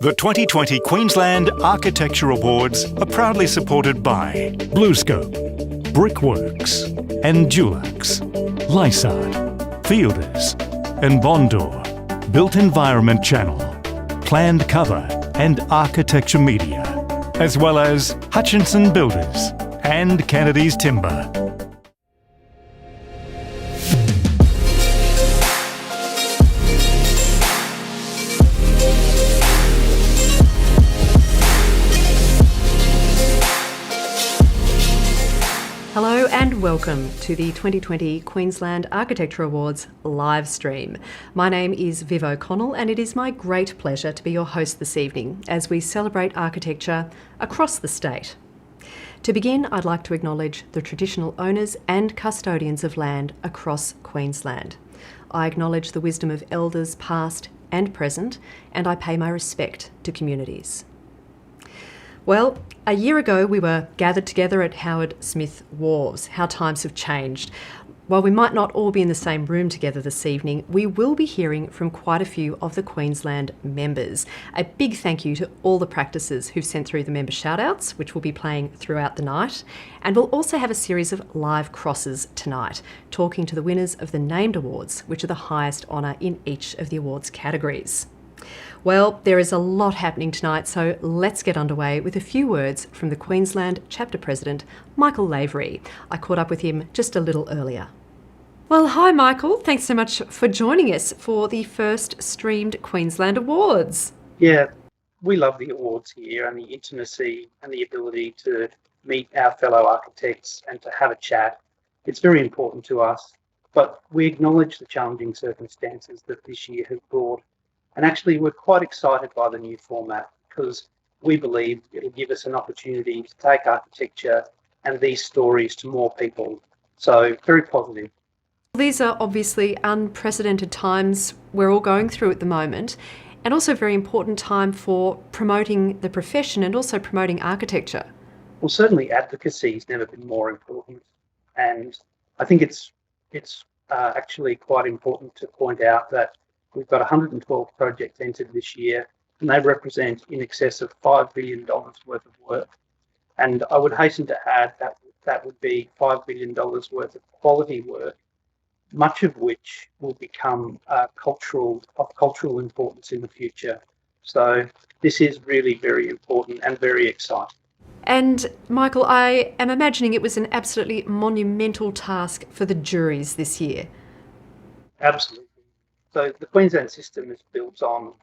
The 2020 Queensland Architecture Awards are proudly supported by BlueScope, Brickworks, and Dulux, Lysart, Fielders, and Bondor, Built Environment Channel, Planned Cover, and Architecture Media, as well as Hutchinson Builders and Kennedy's Timber. Hello and welcome to the 2020 Queensland Architecture Awards live stream. My name is Viv O'Connell and it is my great pleasure to be your host this evening as we celebrate architecture across the state. To begin, I'd like to acknowledge the traditional owners and custodians of land across Queensland. I acknowledge the wisdom of elders past and present, and I pay my respect to communities. Well, a year ago we were gathered together at Howard Smith Wharves. How times have changed. While we might not all be in the same room together this evening, we will be hearing from quite a few of the Queensland members. A big thank you to all the practices who've sent through the member shout-outs, which will be playing throughout the night. And we'll also have a series of live crosses tonight, talking to the winners of the named awards, which are the highest honour in each of the awards categories. Well, there is a lot happening tonight, so let's get underway with a few words from the Queensland Chapter President, Michael Lavery. I caught up with him just a little earlier. Well, hi Michael, thanks so much for joining us for the first streamed Queensland Awards. Yeah, we love the awards here and the intimacy and the ability to meet our fellow architects and to have a chat. It's very important to us, but we acknowledge the challenging circumstances that this year has brought. And actually, we're quite excited by the new format because we believe it'll give us an opportunity to take architecture and these stories to more people. So, very positive. These are obviously unprecedented times we're all going through at the moment, and also a very important time for promoting the profession and also promoting architecture. Well, certainly advocacy has never been more important. And I think it's actually quite important to point out that we've got 112 projects entered this year, and they represent in excess of $5 billion worth of work. And I would hasten to add that that would be $5 billion worth of quality work, much of which will become of cultural importance in the future. So this is really very important and very exciting. And Michael, I am imagining it was an absolutely monumental task for the juries this year. Absolutely. So the Queensland system is built on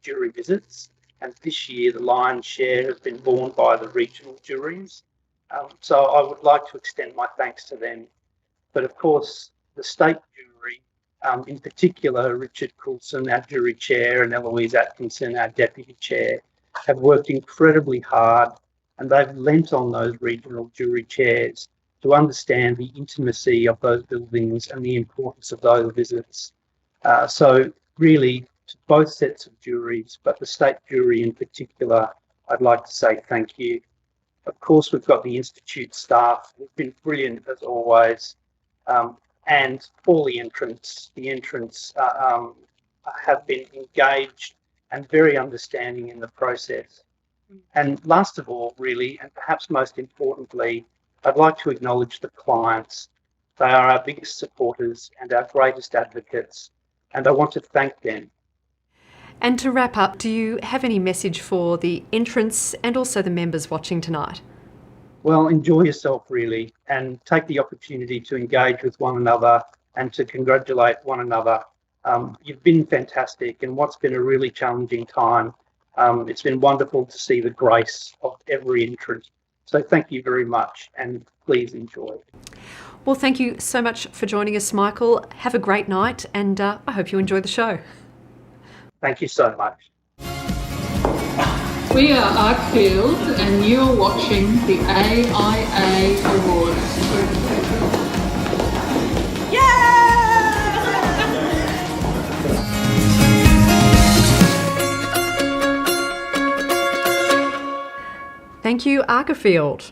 jury visits, and this year the lion's share has been borne by the regional juries. So I would like to extend my thanks to them. But of course, the state jury, in particular Richard Coulson, our jury chair, and Eloise Atkinson, our deputy chair, have worked incredibly hard, and they've lent on those regional jury chairs to understand the intimacy of those buildings and the importance of those visits. So really, to both sets of juries, but the state jury in particular, I'd like to say thank you. Of course, we've got the Institute staff who've been brilliant as always, and all the entrants. The entrants have been engaged and very understanding in the process. And last of all, really, and perhaps most importantly, I'd like to acknowledge the clients. They are our biggest supporters and our greatest advocates, and I want to thank them. And to wrap up, do you have any message for the entrants and also the members watching tonight? Well, enjoy yourself really, and take the opportunity to engage with one another and to congratulate one another. You've been fantastic in what's been a really challenging time. It's been wonderful to see the grace of every entrant. So thank you very much, and please enjoy. Well, thank you so much for joining us, Michael. Have a great night, and I hope you enjoy the show. Thank you so much. We are Arcfield, and you're watching the AIA Awards. Thank you, Arcfield.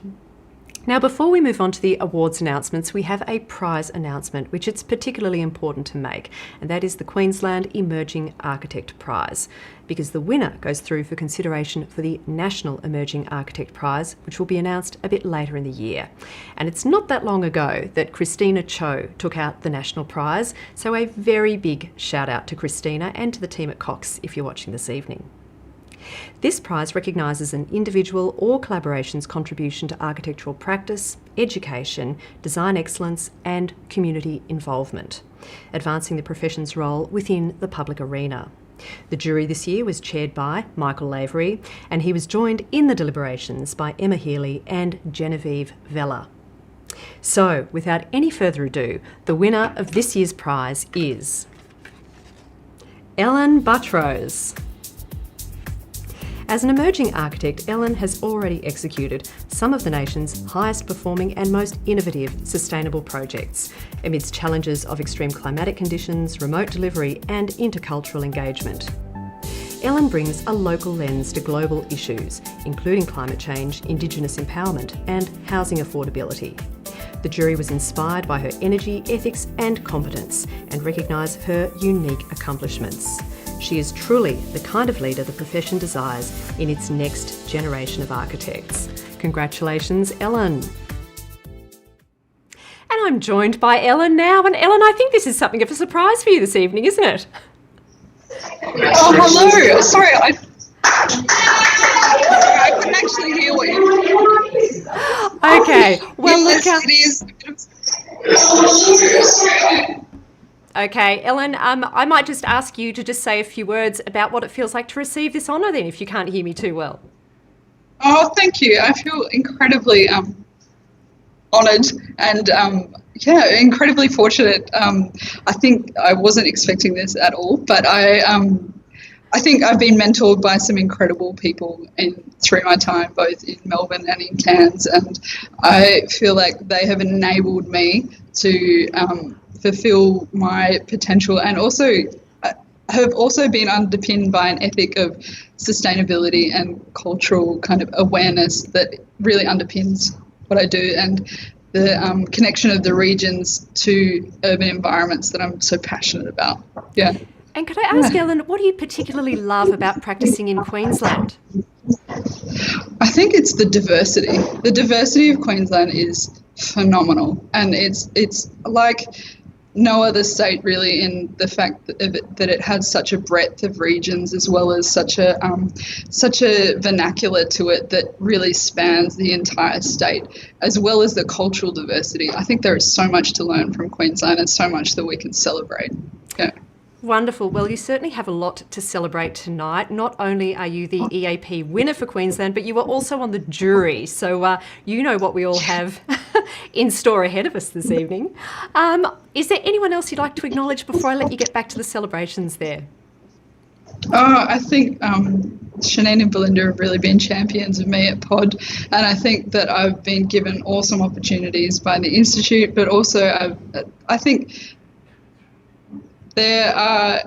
Now, before we move on to the awards announcements, we have a prize announcement, which it's particularly important to make, and that is the Queensland Emerging Architect Prize, because the winner goes through for consideration for the National Emerging Architect Prize, which will be announced a bit later in the year. And it's not that long ago that Christina Cho took out the national prize, so a very big shout out to Christina and to the team at Cox if you're watching this evening. This prize recognises an individual or collaboration's contribution to architectural practice, education, design excellence and community involvement, advancing the profession's role within the public arena. The jury this year was chaired by Michael Lavery, and he was joined in the deliberations by Emma Healy and Genevieve Vella. So, without any further ado, the winner of this year's prize is Ellen Buttrose. As an emerging architect, Ellen has already executed some of the nation's highest performing and most innovative sustainable projects amidst challenges of extreme climatic conditions, remote delivery and intercultural engagement. Ellen brings a local lens to global issues, including climate change, Indigenous empowerment and housing affordability. The jury was inspired by her energy, ethics and competence and recognised her unique accomplishments. She is truly the kind of leader the profession desires in its next generation of architects. Congratulations, Ellen. And I'm joined by Ellen now. And Ellen, I think this is something of a surprise for you this evening, isn't it? Oh, hello. Sorry, I couldn't actually hear what you. Okay. Well, yes, look, it is. Okay, Ellen, I might just ask you to just say a few words about what it feels like to receive this honour then, if you can't hear me too well. Oh, thank you. I feel incredibly honoured and incredibly fortunate. I think I wasn't expecting this at all, but I think I've been mentored by some incredible people through my time, both in Melbourne and in Cairns, and I feel like they have enabled me to fulfill my potential and also have also been underpinned by an ethic of sustainability and cultural kind of awareness that really underpins what I do, and the connection of the regions to urban environments that I'm so passionate about. Yeah. And could I ask, Ellen, what do you particularly love about practicing in Queensland? I think it's the diversity. The diversity of Queensland is phenomenal, and it's like no other state really, in the fact that it has such a breadth of regions as well as such a vernacular to it that really spans the entire state, as well as the cultural diversity. I think there is so much to learn from Queensland and so much that we can celebrate. Yeah. Wonderful. Well, you certainly have a lot to celebrate tonight. Not only are you the EAP winner for Queensland, but you were also on the jury. So you know what we all have in store ahead of us this evening. Is there anyone else you'd like to acknowledge before I let you get back to the celebrations there? I think Shanine and Belinda have really been champions of me at Pod, and I think that I've been given awesome opportunities by the Institute, but also I think there are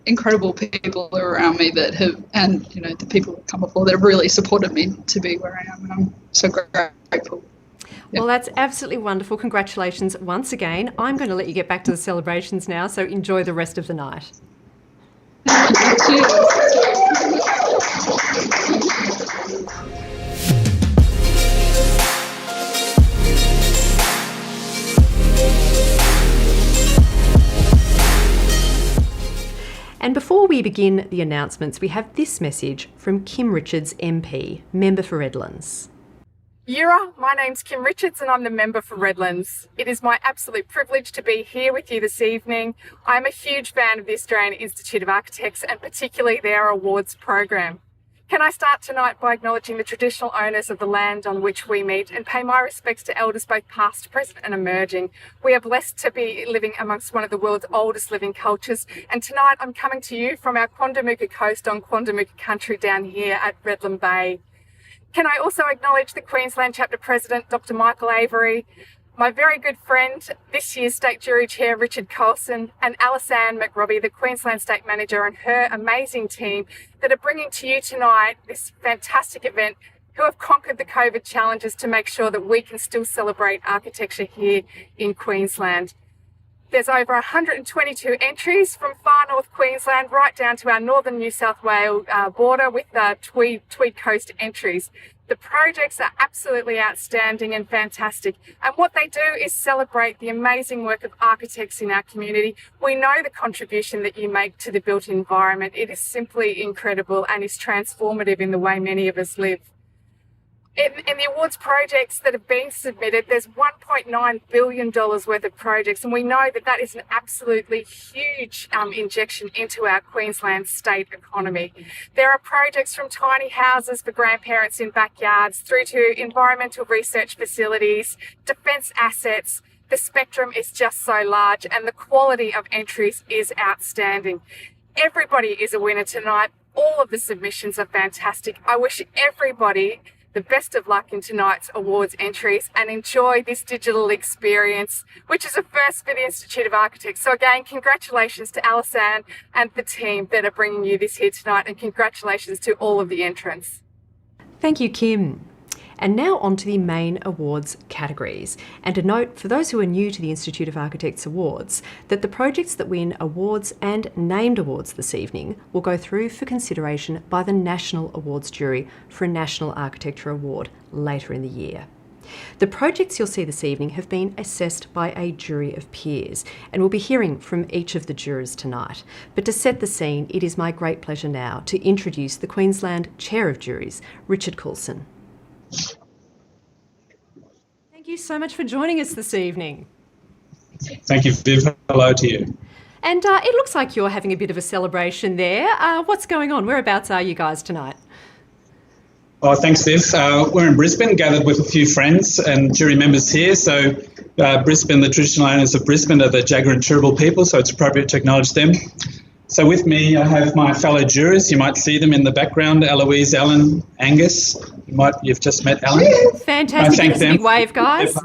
incredible people around me that have, and the people that come before that have really supported me to be where I am, and I'm so grateful. Well, that's absolutely wonderful. Congratulations once again. I'm going to let you get back to the celebrations now, so enjoy the rest of the night. And before we begin the announcements, we have this message from Kim Richards MP, member for Redlands. Yura, my name's Kim Richards and I'm the member for Redlands. It is my absolute privilege to be here with you this evening. I'm a huge fan of the Australian Institute of Architects and particularly their awards program. Can I start tonight by acknowledging the traditional owners of the land on which we meet and pay my respects to elders both past, present and emerging. We are blessed to be living amongst one of the world's oldest living cultures, and tonight I'm coming to you from our Quandamooka coast on Quandamooka country down here at Redland Bay. Can I also acknowledge the Queensland Chapter President, Dr. Michael Lavery, my very good friend, this year's State Jury Chair, Richard Coulson, and Alisanne McRobbie, the Queensland State Manager, and her amazing team that are bringing to you tonight this fantastic event who have conquered the COVID challenges to make sure that we can still celebrate architecture here in Queensland. There's over 122 entries from far north Queensland right down to our northern New South Wales border with the Tweed Coast entries. The projects are absolutely outstanding and fantastic. And what they do is celebrate the amazing work of architects in our community. We know the contribution that you make to the built environment. It is simply incredible and is transformative in the way many of us live. In the awards projects that have been submitted, there's $1.9 billion worth of projects, and we know that that is an absolutely huge injection into our Queensland state economy. There are projects from tiny houses for grandparents in backyards through to environmental research facilities, defence assets. The spectrum is just so large and the quality of entries is outstanding. Everybody is a winner tonight. All of the submissions are fantastic. I wish everybody the best of luck in tonight's awards entries and enjoy this digital experience, which is a first for the Institute of Architects. So again, congratulations to Alison and the team that are bringing you this here tonight, and congratulations to all of the entrants. Thank you, Kim. And now on to the main awards categories. And a note for those who are new to the Institute of Architects Awards that the projects that win awards and named awards this evening will go through for consideration by the National Awards Jury for a National Architecture Award later in the year. The projects you'll see this evening have been assessed by a jury of peers, and we'll be hearing from each of the jurors tonight. But to set the scene, it is my great pleasure now to introduce the Queensland Chair of Juries, Richard Coulson. Thank you so much for joining us this evening. Thank you, Viv. Hello to you. And it looks like you're having a bit of a celebration there. What's going on? Whereabouts are you guys tonight? Oh, thanks, Viv. We're in Brisbane, gathered with a few friends and jury members here. So Brisbane, the traditional owners of Brisbane are the Jagera and Turrbal people, so it's appropriate to acknowledge them. So with me, I have my fellow jurors. You might see them in the background, Eloise, Alan, Angus. You've just met Alan. Fantastic. Thank them. Big wave, guys.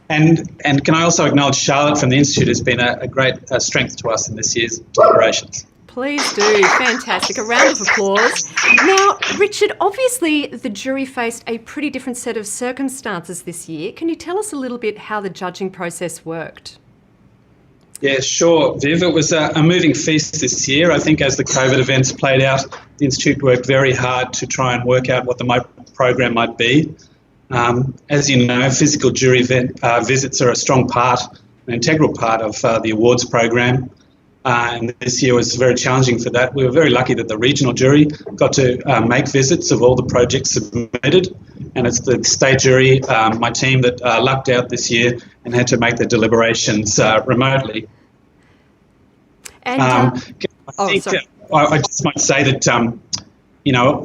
And can I also acknowledge Charlotte from the Institute has been a great strength to us in this year's deliberations. Please do. Fantastic. A round of applause. Now, Richard, obviously the jury faced a pretty different set of circumstances this year. Can you tell us a little bit how the judging process worked? Yeah, sure, Viv. It was a moving feast this year. I think as the COVID events played out, the Institute worked very hard to try and work out what the program might be. As you know, physical jury visits are a strong part, an integral part of the awards program. And this year was very challenging for that. We were very lucky that the regional jury got to make visits of all the projects submitted. And it's the state jury, my team, that lucked out this year and had to make the deliberations remotely. And, I just might say that,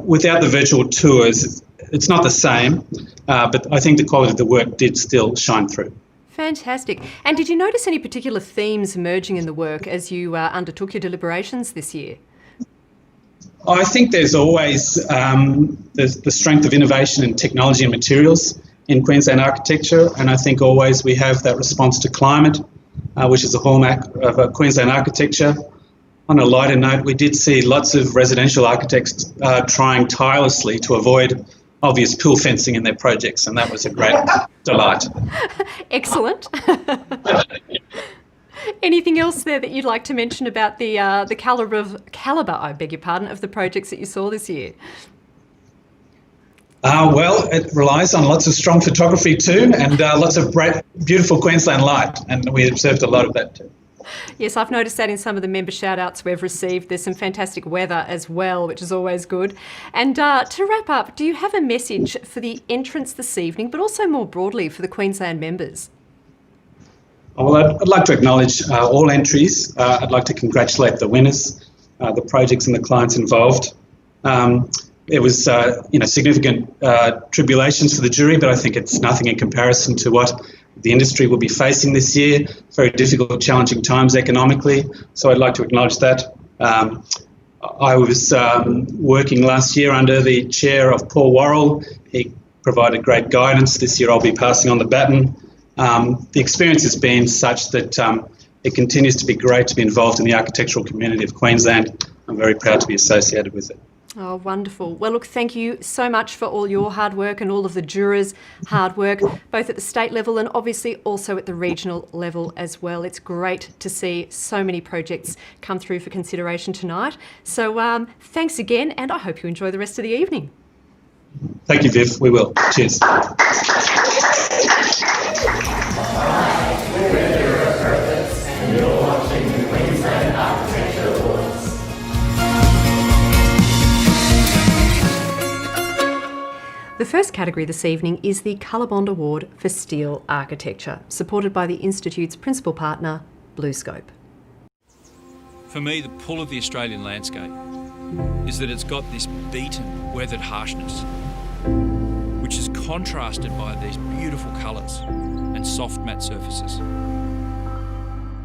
without the virtual tours, it's not the same, but I think the quality of the work did still shine through. Fantastic. And did you notice any particular themes emerging in the work as you undertook your deliberations this year? I think there's always the strength of innovation in technology and materials in Queensland architecture, and I think always we have that response to climate, which is a hallmark of Queensland architecture. On a lighter note, we did see lots of residential architects trying tirelessly to avoid obvious pool fencing in their projects, and that was a great delight. Excellent. Anything else there that you'd like to mention about the calibre, of the projects that you saw this year? Well, it relies on lots of strong photography too, and lots of bright, beautiful Queensland light, and we observed a lot of that too. Yes, I've noticed that in some of the member shout-outs we've received. There's some fantastic weather as well, which is always good. And to wrap up, do you have a message for the entrants this evening, but also more broadly for the Queensland members? Well, I'd like to acknowledge all entries. I'd like to congratulate the winners, the projects and the clients involved. It was, significant tribulations for the jury, but I think it's nothing in comparison to what the industry will be facing this year. Very difficult, challenging times economically. So I'd like to acknowledge that. I was working last year under the chair of Paul Worrell. He provided great guidance. This year I'll be passing on the baton. The experience has been such that it continues to be great to be involved in the architectural community of Queensland. I'm very proud to be associated with it. Oh, wonderful. Well, look, thank you so much for all your hard work and all of the jurors' hard work, both at the state level and obviously also at the regional level as well. It's great to see so many projects come through for consideration tonight. So thanks again, and I hope you enjoy the rest of the evening. Thank you, Viv. We will. Cheers. The first category this evening is the Colorbond Award for Steel Architecture, supported by the Institute's principal partner, BlueScope. For me, the pull of the Australian landscape is that it's got this beaten, weathered harshness, which is contrasted by these beautiful colours and soft matte surfaces.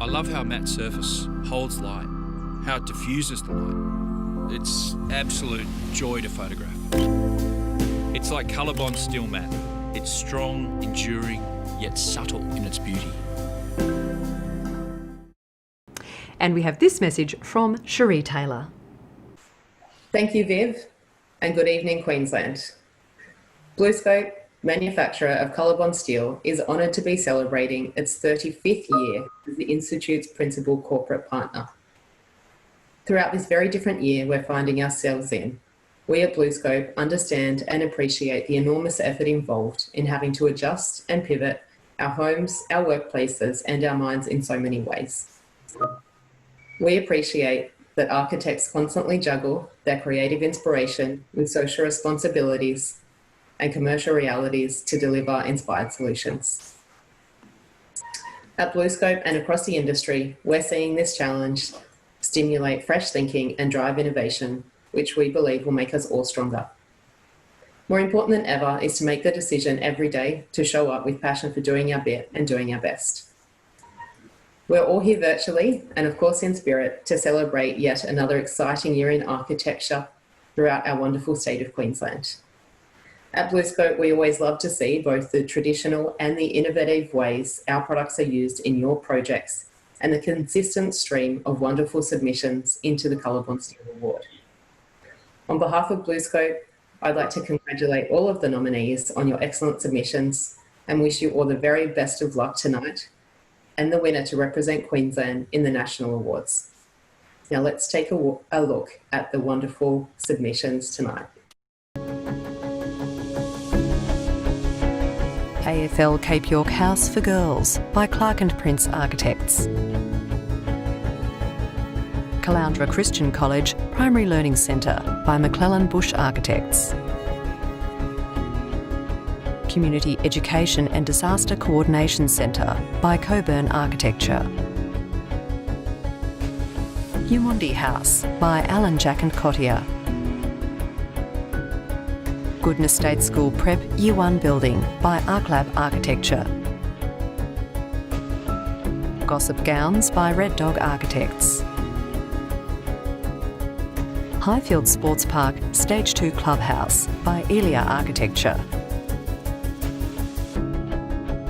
I love how a matte surface holds light, how it diffuses the light. It's absolute joy to photograph. It's like Colorbond steel matte. It's strong, enduring, yet subtle in its beauty. And we have this message from Cherie Taylor. Thank you, Viv, and good evening, Queensland. BlueScope, manufacturer of Colorbond steel, is honoured to be celebrating its 35th year as the Institute's principal corporate partner. Throughout this very different year we're finding ourselves in, we at BlueScope understand and appreciate the enormous effort involved in having to adjust and pivot our homes, our workplaces, and our minds in so many ways. We appreciate that architects constantly juggle their creative inspiration with social responsibilities and commercial realities to deliver inspired solutions. At BlueScope and across the industry, we're seeing this challenge stimulate fresh thinking and drive innovation, which we believe will make us all stronger. More important than ever is to make the decision every day to show up with passion for doing our bit and doing our best. We're all here virtually and of course in spirit to celebrate yet another exciting year in architecture throughout our wonderful state of Queensland. At BlueScope, we always love to see both the traditional and the innovative ways our products are used in your projects and the consistent stream of wonderful submissions into the Colorbond Steel Award. On behalf of BlueScope, I'd like to congratulate all of the nominees on your excellent submissions and wish you all the very best of luck tonight and the winner to represent Queensland in the National Awards. Now let's take a look at the wonderful submissions tonight. AFL Cape York House for Girls by Clark and Prince Architects. Caloundra Christian College Primary Learning Centre by McClellan Bush Architects. Community Education and Disaster Coordination Centre by Coburn Architecture. Umundi House by Alan Jack and Cottier. Goodness State School Prep Year 1 Building by Arclab Architecture. Gossip Gowns by Red Dog Architects. Highfield Sports Park Stage 2 Clubhouse by Elia Architecture.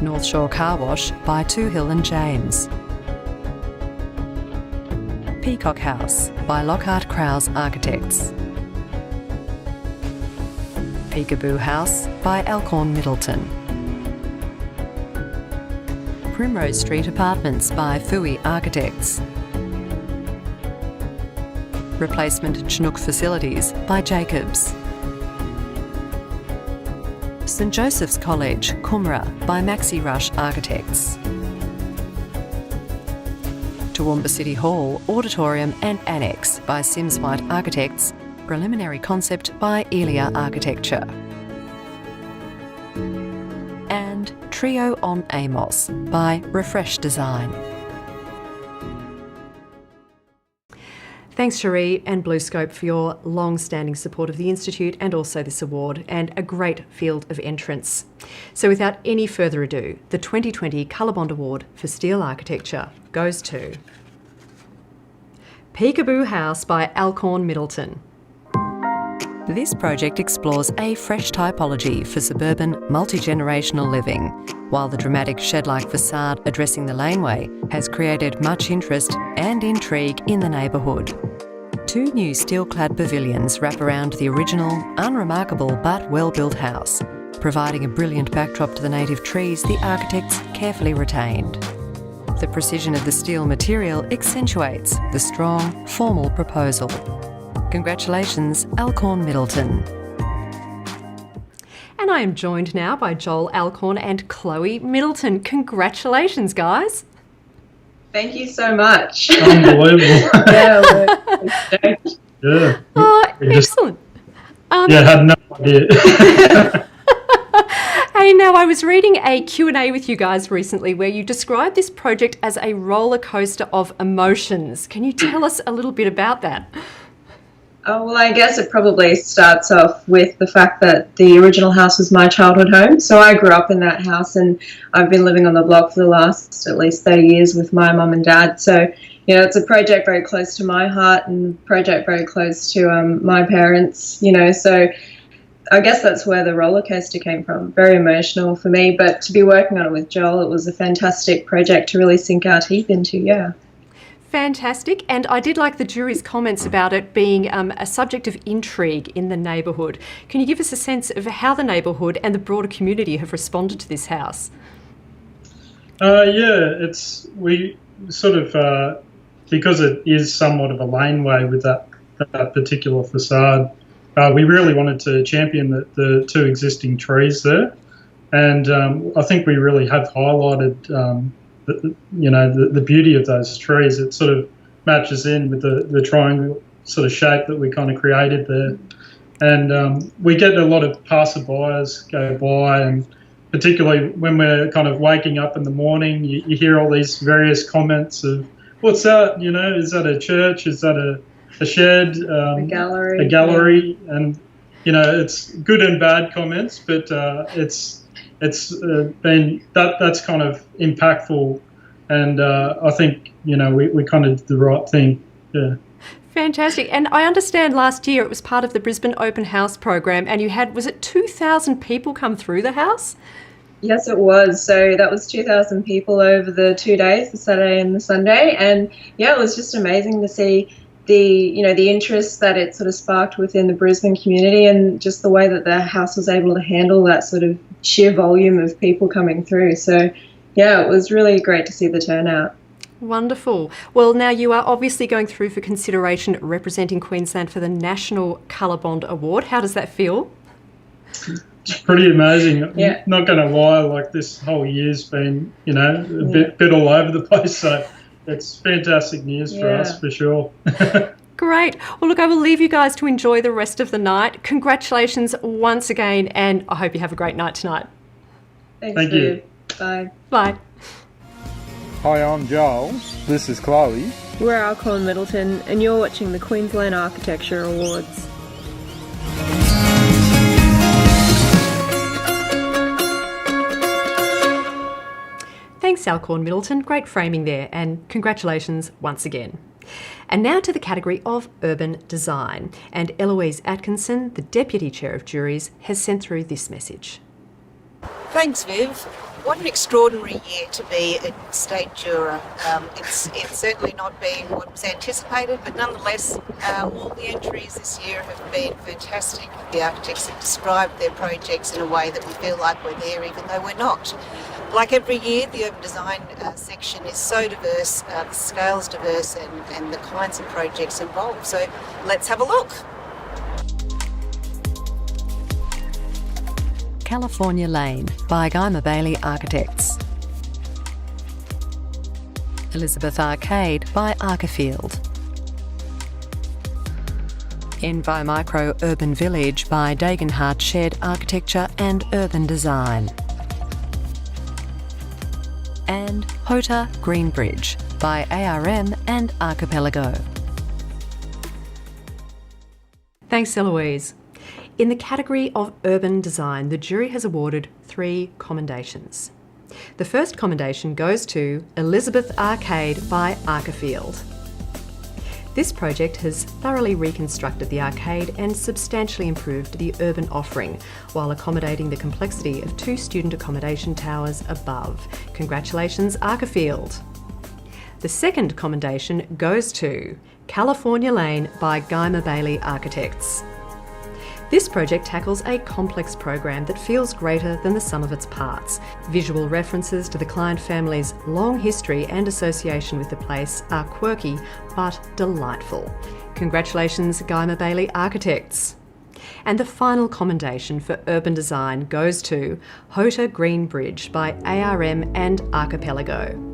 North Shore Car Wash by Two Hill and James. Peacock House by Lockhart Krause Architects. Peekaboo House by Alcorn Middleton. Primrose Street Apartments by Fui Architects. Replacement Chinook Facilities by Jacobs. St Joseph's College, Coomera by Maxi Rush Architects. Toowoomba City Hall, Auditorium and Annex by Sims White Architects. Preliminary Concept by Elia Architecture. And Trio on Amos by Refresh Design. Thanks, Cherie and BlueScope, for your long-standing support of the Institute and also this award, and a great field of entrants. So without any further ado, the 2020 Colorbond Award for Steel Architecture goes to Peekaboo House by Alcorn Middleton. This project explores a fresh typology for suburban, multi-generational living, while the dramatic shed-like facade addressing the laneway has created much interest and intrigue in the neighbourhood. Two new steel-clad pavilions wrap around the original, unremarkable but well-built house, providing a brilliant backdrop to the native trees the architects carefully retained. The precision of the steel material accentuates the strong, formal proposal. Congratulations, Alcorn Middleton. And I am joined now by Joel Alcorn and Chloe Middleton. Congratulations, guys. Thank you so much. Unbelievable. Yeah. Oh, excellent. Yeah, I had no idea. Hey, now I was reading a Q&A with you guys recently where you described this project as a roller coaster of emotions. Can you tell us a little bit about that? Oh, well, I guess it probably starts off with the fact that the original house was my childhood home. So I grew up in that house and I've been living on the block for the last at least 30 years with my mum and dad. So, you know, it's a project very close to my heart and a project very close to my parents, you know, so I guess that's where the roller coaster came from. Very emotional for me, but to be working on it with Joel, it was a fantastic project to really sink our teeth into, yeah. Fantastic. And I did like the jury's comments about it being a subject of intrigue in the neighbourhood. Can you give us a sense of how the neighbourhood and the broader community have responded to this house? We sort of, because it is somewhat of a laneway with that particular facade, we really wanted to champion the two existing trees there. And I think we really have highlighted the beauty of those trees. It sort of matches in with the triangle sort of shape that we kind of created there. And we get a lot of passerbyers go by, and particularly when we're kind of waking up in the morning, you hear all these various comments of, what's that? You know, is that a church? Is that a shed? A gallery. A gallery. Yeah. And, you know, it's good and bad comments, but it's been that's kind of impactful, and I think, you know, we kind of did the right thing. Yeah. Fantastic. And I understand last year it was part of the Brisbane Open House program, and you had, was it 2,000 people come through the house? Yes, it was. So that was 2,000 people over the 2 days, the Saturday and the Sunday, and yeah, it was just amazing to see the interest that it sort of sparked within the Brisbane community, and just the way that the house was able to handle that sort of sheer volume of people coming through. So yeah, it was really great to see the turnout. Wonderful. Well, now you are obviously going through for consideration representing Queensland for the National Colorbond Award. How does that feel? It's pretty amazing. Yeah. Not going to lie, like this whole year's been, you know, a bit all over the place. So it's fantastic news for us, for sure. Great. Well, look, I will leave you guys to enjoy the rest of the night. Congratulations once again, and I hope you have a great night tonight. Thank you. Bye. Bye. Hi, I'm Joel. This is Chloe. We're Alcorn Middleton, and you're watching the Queensland Architecture Awards. Thanks, Alcorn Middleton. Great framing there, and congratulations once again. And now to the category of urban design. And Eloise Atkinson, the Deputy Chair of Juries, has sent through this message. Thanks, Viv. What an extraordinary year to be a state juror. It's certainly not been what was anticipated, but nonetheless, all the entries this year have been fantastic. The architects have described their projects in a way that we feel like we're there, even though we're not. Like every year, the urban design section is so diverse, the scale's diverse, and the kinds of projects involved. So let's have a look. California Lane by Guymer Bailey Architects. Elizabeth Arcade by Archifield. Envimicro Urban Village by Dagenhart Shed Architecture and Urban Design. And Hota Greenbridge by ARM and Archipelago. Thanks, Eloise. In the category of urban design, the jury has awarded 3 commendations. The first commendation goes to Elizabeth Arcade by Archifield. This project has thoroughly reconstructed the arcade and substantially improved the urban offering while accommodating the complexity of 2 student accommodation towers above. Congratulations, Archifield. The second commendation goes to California Lane by Guymer Bailey Architects. This project tackles a complex program that feels greater than the sum of its parts. Visual references to the client family's long history and association with the place are quirky but delightful. Congratulations, Guymer Bailey Architects. And the final commendation for urban design goes to Hota Green Bridge by ARM and Archipelago.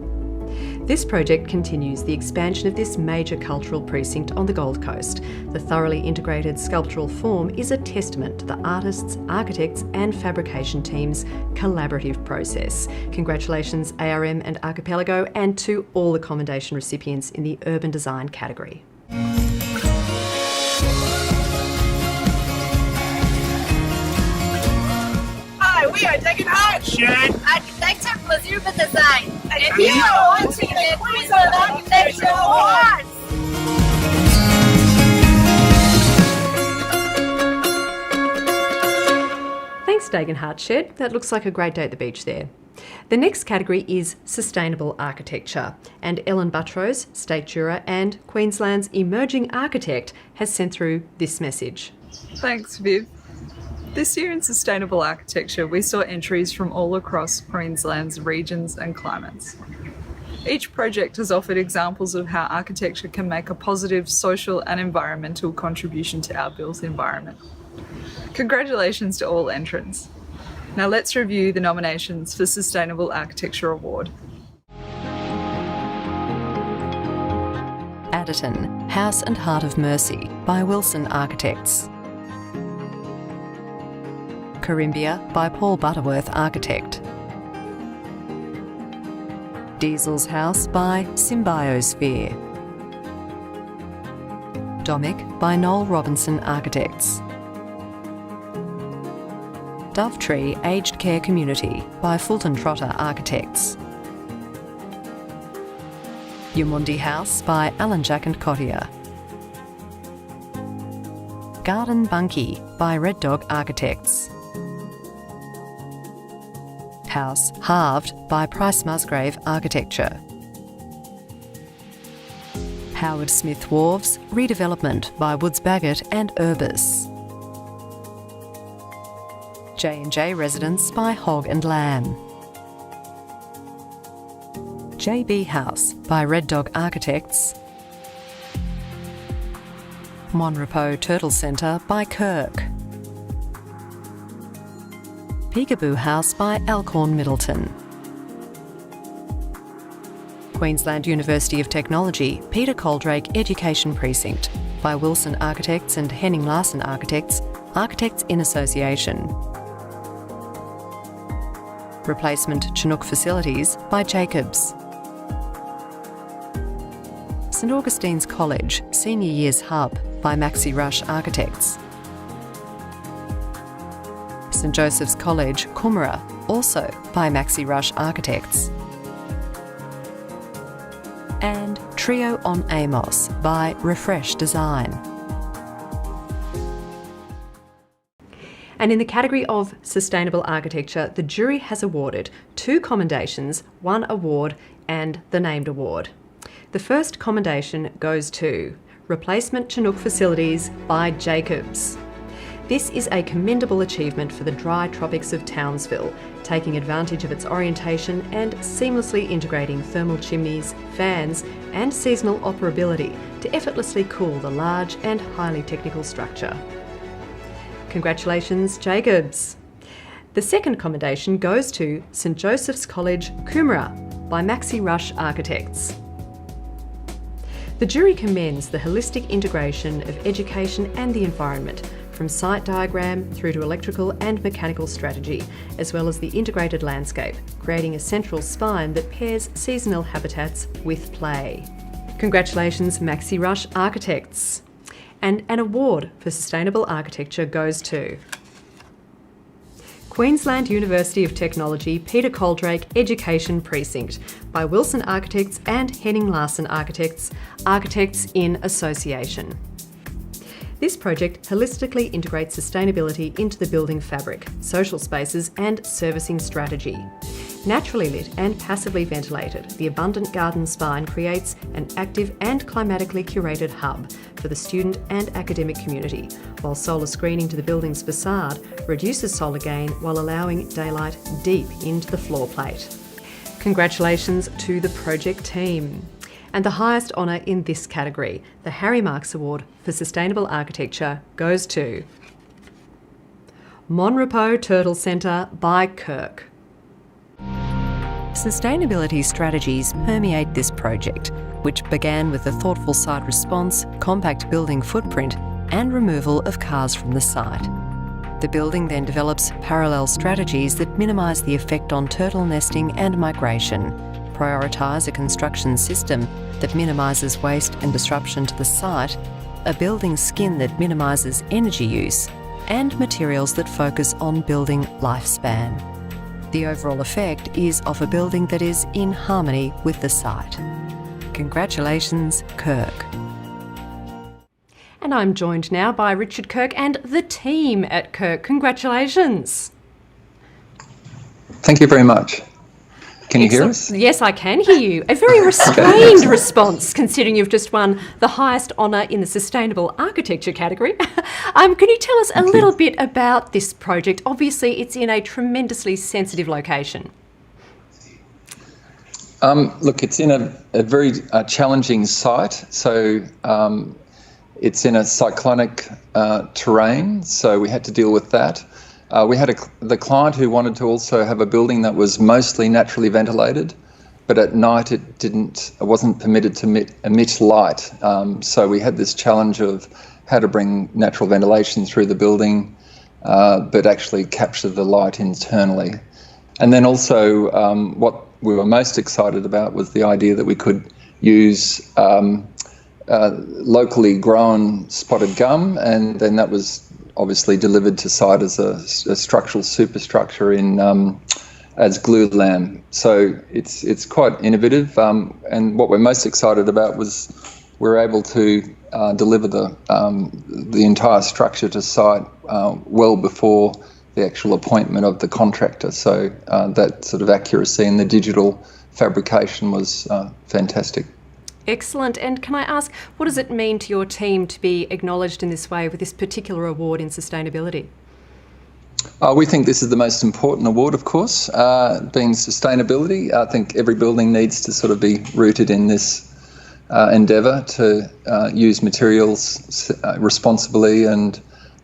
This project continues the expansion of this major cultural precinct on the Gold Coast. The thoroughly integrated sculptural form is a testament to the artists, architects and fabrication team's collaborative process. Congratulations ARM and Archipelago, and to all the commendation recipients in the urban design category. Hi, we are Dagan Architecture plus Urban Design, and you are watching the Queensland Architecture Awards! Thanks, Dagan Hartshed. That looks like a great day at the beach there. The next category is Sustainable Architecture, and Ellen Buttrose, State Juror and Queensland's Emerging Architect, has sent through this message. Thanks, Viv. This year in Sustainable Architecture, we saw entries from all across Queensland's regions and climates. Each project has offered examples of how architecture can make a positive social and environmental contribution to our built environment. Congratulations to all entrants. Now let's review the nominations for Sustainable Architecture Award. Adderton, House and Heart of Mercy by Wilson Architects. Corimbia by Paul Butterworth Architect. Diesel's House by Symbiosphere. Domick by Noel Robinson Architects. Dove Tree Aged Care Community by Fulton Trotter Architects. Yamundi House by Alan Jack and Cottier. Garden Bunkie by Red Dog Architects. House Halved by Price Musgrave Architecture. Howard Smith Wharves Redevelopment by Woods Bagot and Urbis. J&J Residence by Hog and Lamb. JB House by Red Dog Architects. Mon Repos Turtle Centre by Kirk. Peekaboo House by Alcorn Middleton. Queensland University of Technology Peter Coldrake Education Precinct by Wilson Architects and Henning Larsen Architects, Architects in Association. Replacement Chinook Facilities by Jacobs. St Augustine's College Senior Years Hub by Maxi Rush Architects. St Joseph's College, Coomera, also by Maxi Rush Architects. And Trio on Amos by Refresh Design. And in the category of Sustainable Architecture, the jury has awarded 2 commendations, 1 award and the named award. The first commendation goes to Replacement Chinook Facilities by Jacobs. This is a commendable achievement for the dry tropics of Townsville, taking advantage of its orientation and seamlessly integrating thermal chimneys, fans and seasonal operability to effortlessly cool the large and highly technical structure. Congratulations, Jacobs. The second commendation goes to St Joseph's College, Coomera by Maxi Rush Architects. The jury commends the holistic integration of education and the environment, from site diagram through to electrical and mechanical strategy, as well as the integrated landscape, creating a central spine that pairs seasonal habitats with play. Congratulations, Maxi Rush Architects. And an award for Sustainable Architecture goes to Queensland University of Technology Peter Coldrake Education Precinct by Wilson Architects and Henning Larsen Architects, Architects in Association. This project holistically integrates sustainability into the building fabric, social spaces and servicing strategy. Naturally lit and passively ventilated, the abundant garden spine creates an active and climatically curated hub for the student and academic community, while solar screening to the building's facade reduces solar gain while allowing daylight deep into the floor plate. Congratulations to the project team. And the highest honour in this category, the Harry Marks Award for Sustainable Architecture, goes to Monrepo Turtle Centre by Kirk. Sustainability strategies permeate this project, which began with a thoughtful site response, compact building footprint, and removal of cars from the site. The building then develops parallel strategies that minimise the effect on turtle nesting and migration, prioritise a construction system that minimises waste and disruption to the site, a building skin that minimises energy use, and materials that focus on building lifespan. The overall effect is of a building that is in harmony with the site. Congratulations, Kirk. And I'm joined now by Richard Kirk and the team at Kirk. Congratulations. Thank you very much. Can you hear us? Yes, I can hear you. A very restrained response, considering you've just won the highest honour in the Sustainable Architecture category. Can you tell us a little bit about this project? Obviously, it's in a tremendously sensitive location. Look, it's in a very challenging site. So it's in a cyclonic terrain, so we had to deal with that. We had the client who wanted to also have a building that was mostly naturally ventilated, but at night it wasn't permitted to emit light. So we had this challenge of how to bring natural ventilation through the building, but actually capture the light internally. And then also what we were most excited about was the idea that we could use locally grown spotted gum, and then that was obviously delivered to site as a structural superstructure as glulam. So it's quite innovative, and what we're most excited about was we're able to deliver the entire structure to site well before the actual appointment of the contractor. So that sort of accuracy in the digital fabrication was fantastic. Excellent. And can I ask, what does it mean to your team to be acknowledged in this way with this particular award in sustainability? We think this is the most important award, of course, being sustainability. I think every building needs to sort of be rooted in this endeavour to use materials responsibly and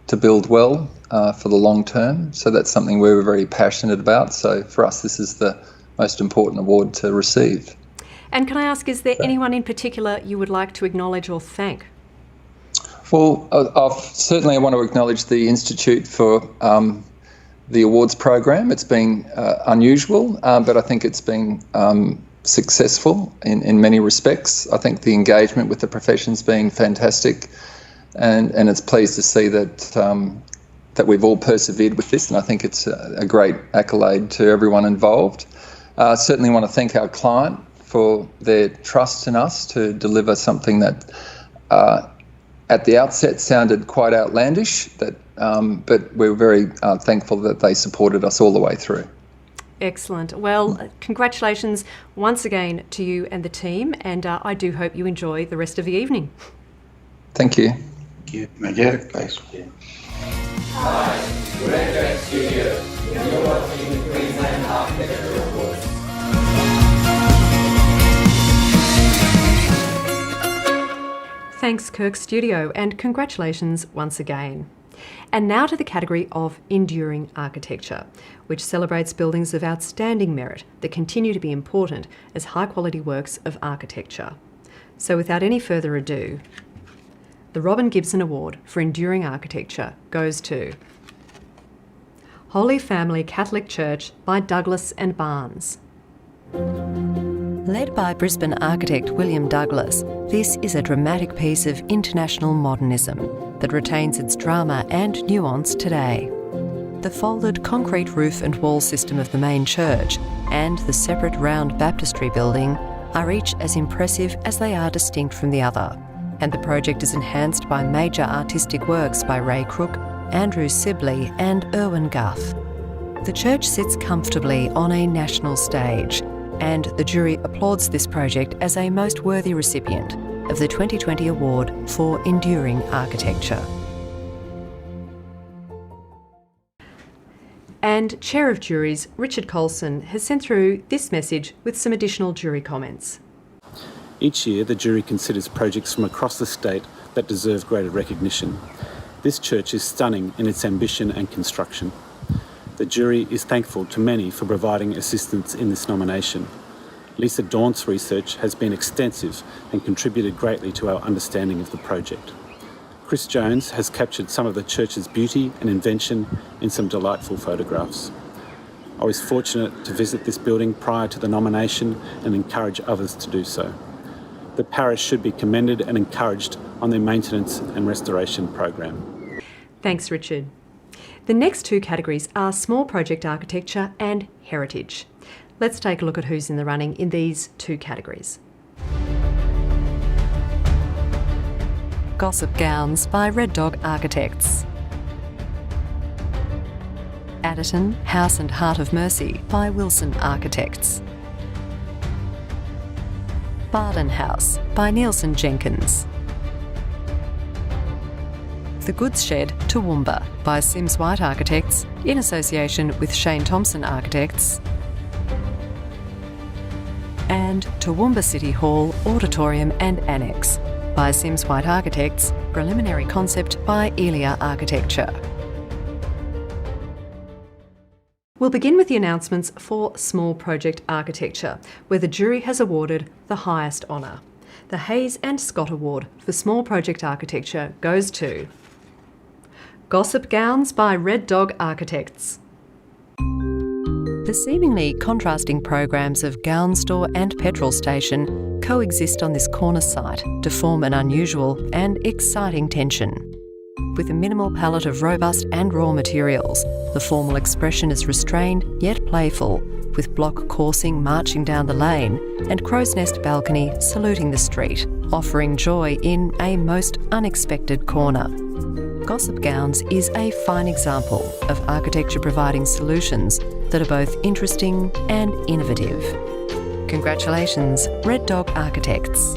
to build well for the long term. So that's something we're very passionate about. So for us, this is the most important award to receive. And can I ask, is there anyone in particular you would like to acknowledge or thank? Well, certainly I want to acknowledge the Institute for the awards program. It's been unusual, but I think it's been successful in many respects. I think the engagement with the profession's been fantastic, and it's pleased to see that we've all persevered with this, and I think it's a great accolade to everyone involved. I certainly want to thank our client for their trust in us to deliver something that at the outset sounded quite outlandish, but we're very thankful that they supported us all the way through. Excellent. Well, congratulations once again to you and the team, and I do hope you enjoy the rest of the evening. Thank you. Thank you. Thanks. Hi, we're Redlands Studio, and you're watching the Queensland Architecture Awards. Thanks, Kirk Studio, and congratulations once again. And now to the category of enduring architecture, which celebrates buildings of outstanding merit that continue to be important as high-quality works of architecture. So without any further ado, the Robin Gibson Award for Enduring Architecture goes to Holy Family Catholic Church by Douglas and Barnes. Led by Brisbane architect William Douglas, this is a dramatic piece of international modernism that retains its drama and nuance today. The folded concrete roof and wall system of the main church and the separate round baptistry building are each as impressive as they are distinct from the other, and the project is enhanced by major artistic works by Ray Crook, Andrew Sibley and Irwin Guff. The church sits comfortably on a national stage, and the jury applauds this project as a most worthy recipient of the 2020 Award for Enduring Architecture. And Chair of Juries, Richard Coulson, has sent through this message with some additional jury comments. Each year, the jury considers projects from across the state that deserve greater recognition. This church is stunning in its ambition and construction. The jury is thankful to many for providing assistance in this nomination. Lisa Daunt's research has been extensive and contributed greatly to our understanding of the project. Chris Jones has captured some of the church's beauty and invention in some delightful photographs. I was fortunate to visit this building prior to the nomination and encourage others to do so. The parish should be commended and encouraged on their maintenance and restoration program. Thanks, Richard. The next two categories are small project architecture and heritage. Let's take a look at who's in the running in these two categories. Gossip Gowns by Red Dog Architects. Adderton, House and Heart of Mercy by Wilson Architects. Barden House by Nielsen Jenkins. The Goods Shed, Toowoomba by Sims White Architects in association with Shane Thompson Architects. And Toowoomba City Hall, Auditorium and Annex by Sims White Architects, preliminary concept by Elia Architecture. We'll begin with the announcements for small project architecture, where the jury has awarded the highest honour. The Hayes and Scott Award for small project architecture goes to Gossip Gowns by Red Dog Architects. The seemingly contrasting programs of gown store and petrol station coexist on this corner site to form an unusual and exciting tension. With a minimal palette of robust and raw materials, the formal expression is restrained yet playful, with block coursing marching down the lane and crow's nest balcony saluting the street, offering joy in a most unexpected corner. Gossip Gowns is a fine example of architecture providing solutions that are both interesting and innovative. Congratulations, Red Dog Architects.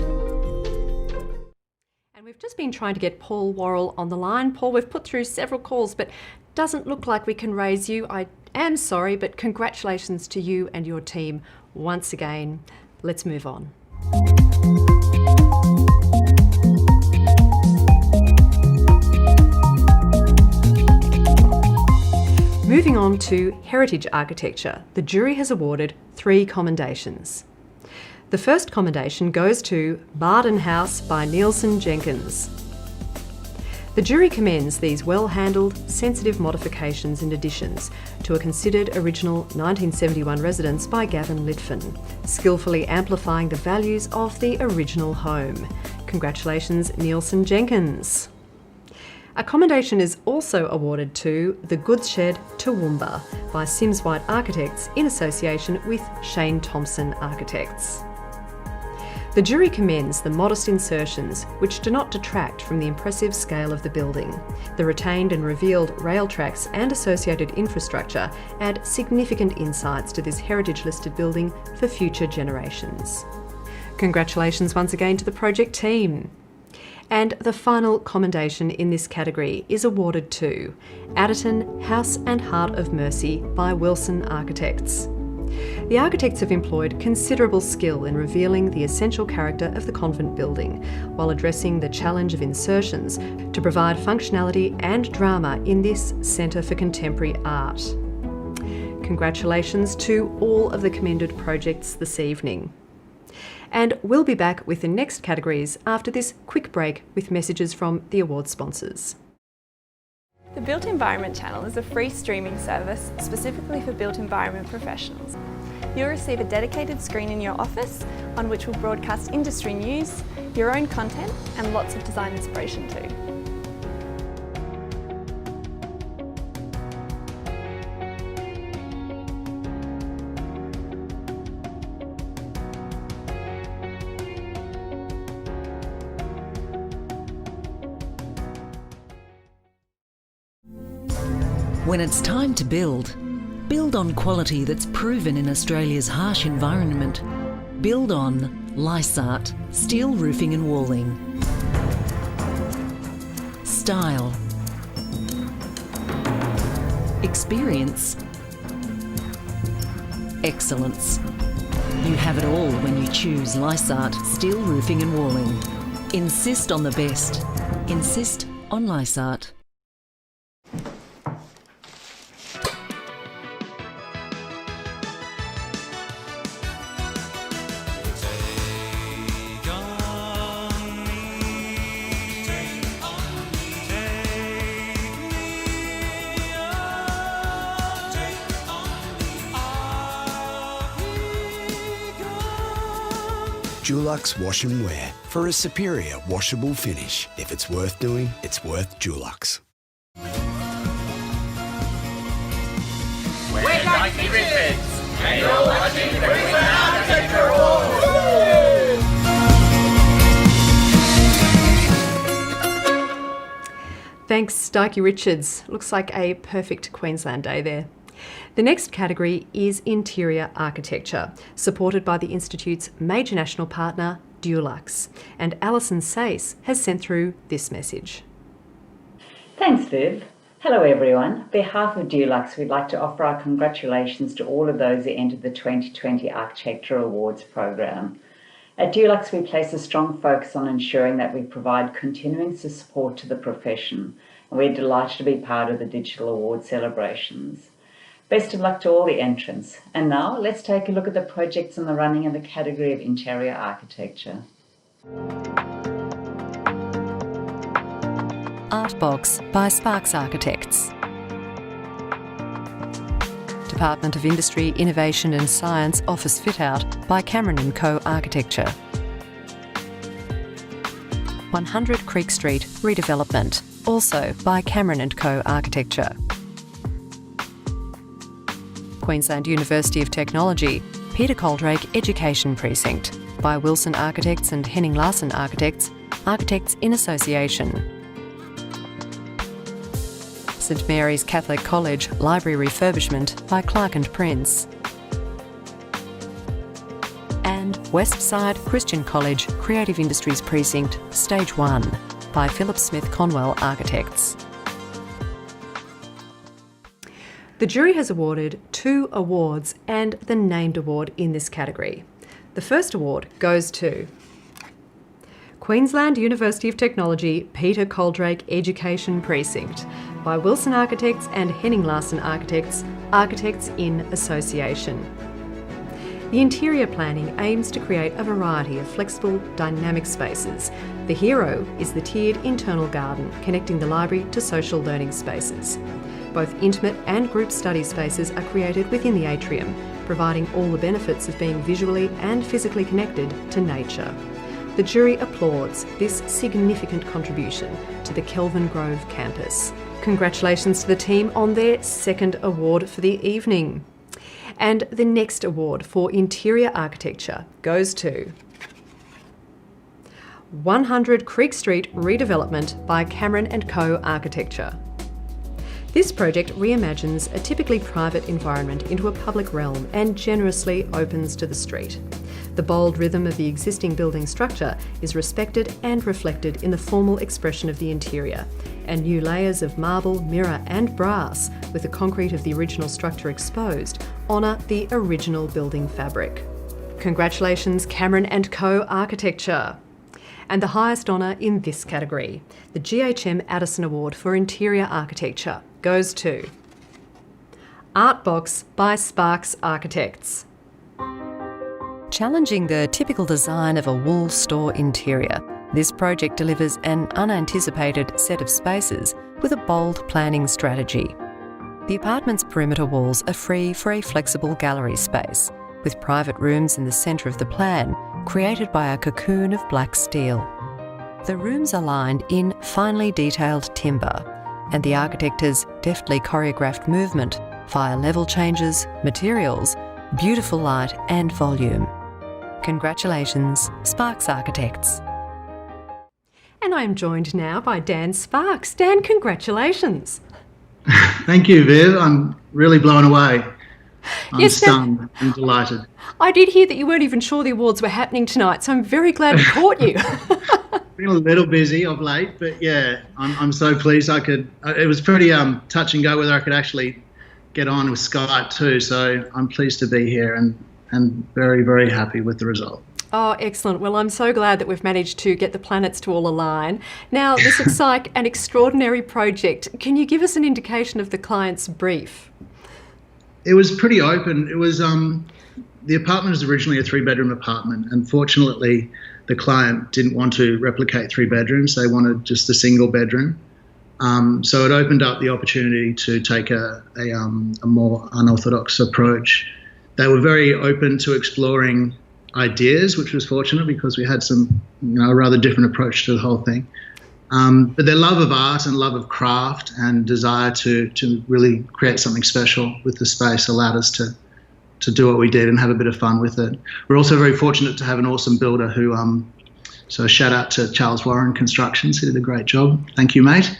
And we've just been trying to get Paul Worrell on the line. Paul, we've put through several calls, but doesn't look like we can raise you. I am sorry, but congratulations to you and your team once again. Let's move on. Moving on to heritage architecture, the jury has awarded 3 commendations. The first commendation goes to Barden House by Nielsen Jenkins. The jury commends these well-handled, sensitive modifications and additions to a considered original 1971 residence by Gavin Litfin, skillfully amplifying the values of the original home. Congratulations, Nielsen Jenkins. A commendation is also awarded to The Goods Shed, Toowoomba by Sims White Architects in association with Shane Thompson Architects. The jury commends the modest insertions which do not detract from the impressive scale of the building. The retained and revealed rail tracks and associated infrastructure add significant insights to this heritage-listed building for future generations. Congratulations once again to the project team. And the final commendation in this category is awarded to Adderton, House and Heart of Mercy by Wilson Architects. The architects have employed considerable skill in revealing the essential character of the convent building, while addressing the challenge of insertions to provide functionality and drama in this Centre for Contemporary Art. Congratulations to all of the commended projects this evening. And we'll be back with the next categories after this quick break with messages from the award sponsors. The Built Environment channel is a free streaming service specifically for built environment professionals. You'll receive a dedicated screen in your office on which will broadcast industry news, your own content and lots of design inspiration too. When it's time to build, Build on quality that's proven in Australia's harsh environment. Build on Lysart, steel roofing and walling. Style. Experience. Excellence. You have it all when you choose Lysart, steel roofing and walling. Insist on the best. Insist on Lysart. Dulux Wash and Wear for a superior washable finish. If it's worth doing, it's worth Dulux. We're Nike Richards, and you're watching the Queensland Architecture Awards. Thanks, Dikey Richards. Looks like a perfect Queensland day there. The next category is interior architecture, supported by the Institute's major national partner, Dulux. And Alison Sace has sent through this message. Thanks, Viv. Hello, everyone. On behalf of Dulux, we'd like to offer our congratulations to all of those who entered the 2020 Architecture Awards program. At Dulux, we place a strong focus on ensuring that we provide continuing support to the profession, and we're delighted to be part of the Digital Award celebrations. Best of luck to all the entrants. And now let's take a look at the projects in the running in the category of interior architecture. Artbox by Sparks Architects. Department of Industry, Innovation and Science Office Fit Out by Cameron & Co Architecture. 100 Creek Street Redevelopment, also by Cameron & Co Architecture. Queensland University of Technology, Peter Coldrake Education Precinct by Wilson Architects and Henning Larsen Architects, Architects in Association. St Mary's Catholic College Library Refurbishment by Clark & Prince. And Westside Christian College Creative Industries Precinct, Stage 1 by Philip Smith Conwell Architects. The jury has awarded 2 awards and the named award in this category. The first award goes to Queensland University of Technology Peter Coldrake Education Precinct by Wilson Architects and Henning Larsen Architects, Architects in Association. The interior planning aims to create a variety of flexible, dynamic spaces. The hero is the tiered internal garden connecting the library to social learning spaces. Both intimate and group study spaces are created within the atrium, providing all the benefits of being visually and physically connected to nature. The jury applauds this significant contribution to the Kelvin Grove campus. Congratulations to the team on their second award for the evening. And the next award for interior architecture goes to 100 Creek Street Redevelopment by Cameron & Co Architecture. This project reimagines a typically private environment into a public realm and generously opens to the street. The bold rhythm of the existing building structure is respected and reflected in the formal expression of the interior, and new layers of marble, mirror and brass, with the concrete of the original structure exposed, honour the original building fabric. Congratulations, Cameron & Co Architecture. And the highest honour in this category, the GHM Addison Award for Interior Architecture, goes to Artbox by Sparks Architects. Challenging the typical design of a wool store interior, this project delivers an unanticipated set of spaces with a bold planning strategy. The apartment's perimeter walls are free for a flexible gallery space, with private rooms in the centre of the plan, created by a cocoon of black steel. The rooms are lined in finely detailed timber, and the architect has deftly choreographed movement via level changes, materials, beautiful light and volume. Congratulations, Sparks Architects. And I am joined now by Dan Sparks. Dan, congratulations. Thank you, Viv. I'm really blown away. Yes, stunned and delighted. I did hear that you weren't even sure the awards were happening tonight, so I'm very glad it caught you. Been a little busy of late, but yeah, I'm so pleased I could. It was pretty touch and go whether I could actually get on with Skype too. So I'm pleased to be here and very, very happy with the result. Oh, excellent. Well, I'm so glad that we've managed to get the planets to all align. Now, this looks like an extraordinary project. Can you give us an indication of the client's brief? It was pretty open. It was the apartment was originally a 3-bedroom apartment. Unfortunately, the client didn't want to replicate 3 bedrooms. They wanted just a single bedroom. So it opened up the opportunity to take a more unorthodox approach. They were very open to exploring ideas, which was fortunate because we had some, a rather different approach to the whole thing. But their love of art and love of craft and desire to really create something special with the space allowed us to do what we did and have a bit of fun with it. We're also very fortunate to have an awesome builder who, so a shout out to Charles Warren Constructions, who did a great job. Thank you, mate.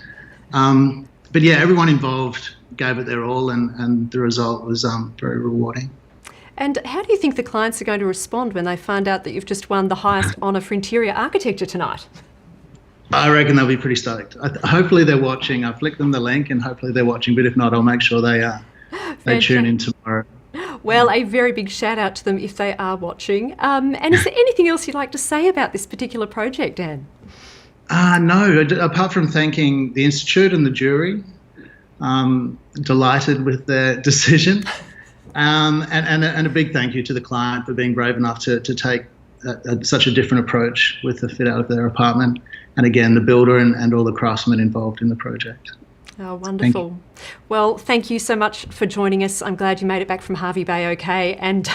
But yeah, everyone involved gave it their all and the result was very rewarding. And how do you think the clients are going to respond when they find out that you've just won the highest honour for interior architecture tonight? I reckon they'll be pretty stoked. Hopefully they're watching. I flick them the link and hopefully they're watching, but if not, I'll make sure they tune in tomorrow. Well, a very big shout out to them if they are watching. And is there anything else you'd like to say about this particular project, Dan? No, apart from thanking the Institute and the jury, delighted with their decision. And a big thank you to the client for being brave enough to take such a different approach with the fit out of their apartment. And again, the builder and all the craftsmen involved in the project. Oh, wonderful. Well, thank you so much for joining us. I'm glad you made it back from Hervey Bay okay. And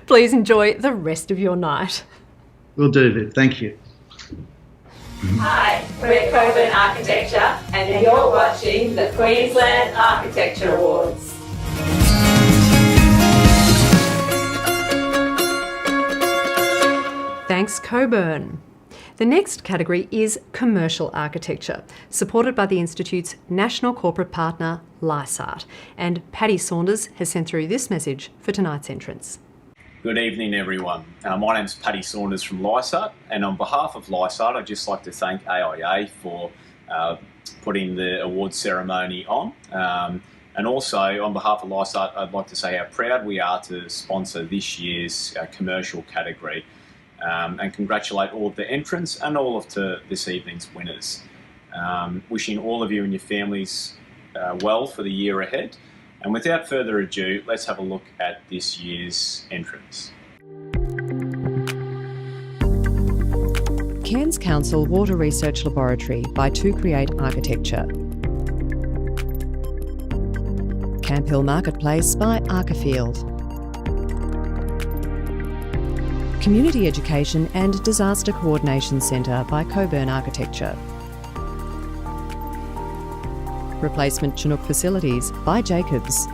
please enjoy the rest of your night. Will do, Viv. Thank you. Hi, we're Coulson Architecture and you're watching the Queensland Architecture Awards. Thanks, Coburn. The next category is commercial architecture, supported by the Institute's national corporate partner, Lysart. And Paddy Saunders has sent through this message for tonight's entrance. Good evening, everyone. My name's Paddy Saunders from Lysart, and on behalf of Lysart, I'd just like to thank AIA for putting the awards ceremony on. And also, on behalf of Lysart, I'd like to say how proud we are to sponsor this year's commercial category. And congratulate all of the entrants and all of this evening's winners. Wishing all of you and your families well for the year ahead. And without further ado, let's have a look at this year's entrants. Cairns Council Water Research Laboratory by 2Create Architecture. Camp Hill Marketplace by Archifield. Community Education and Disaster Coordination Centre by Coburn Architecture. Replacement Chinook Facilities by Jacobs.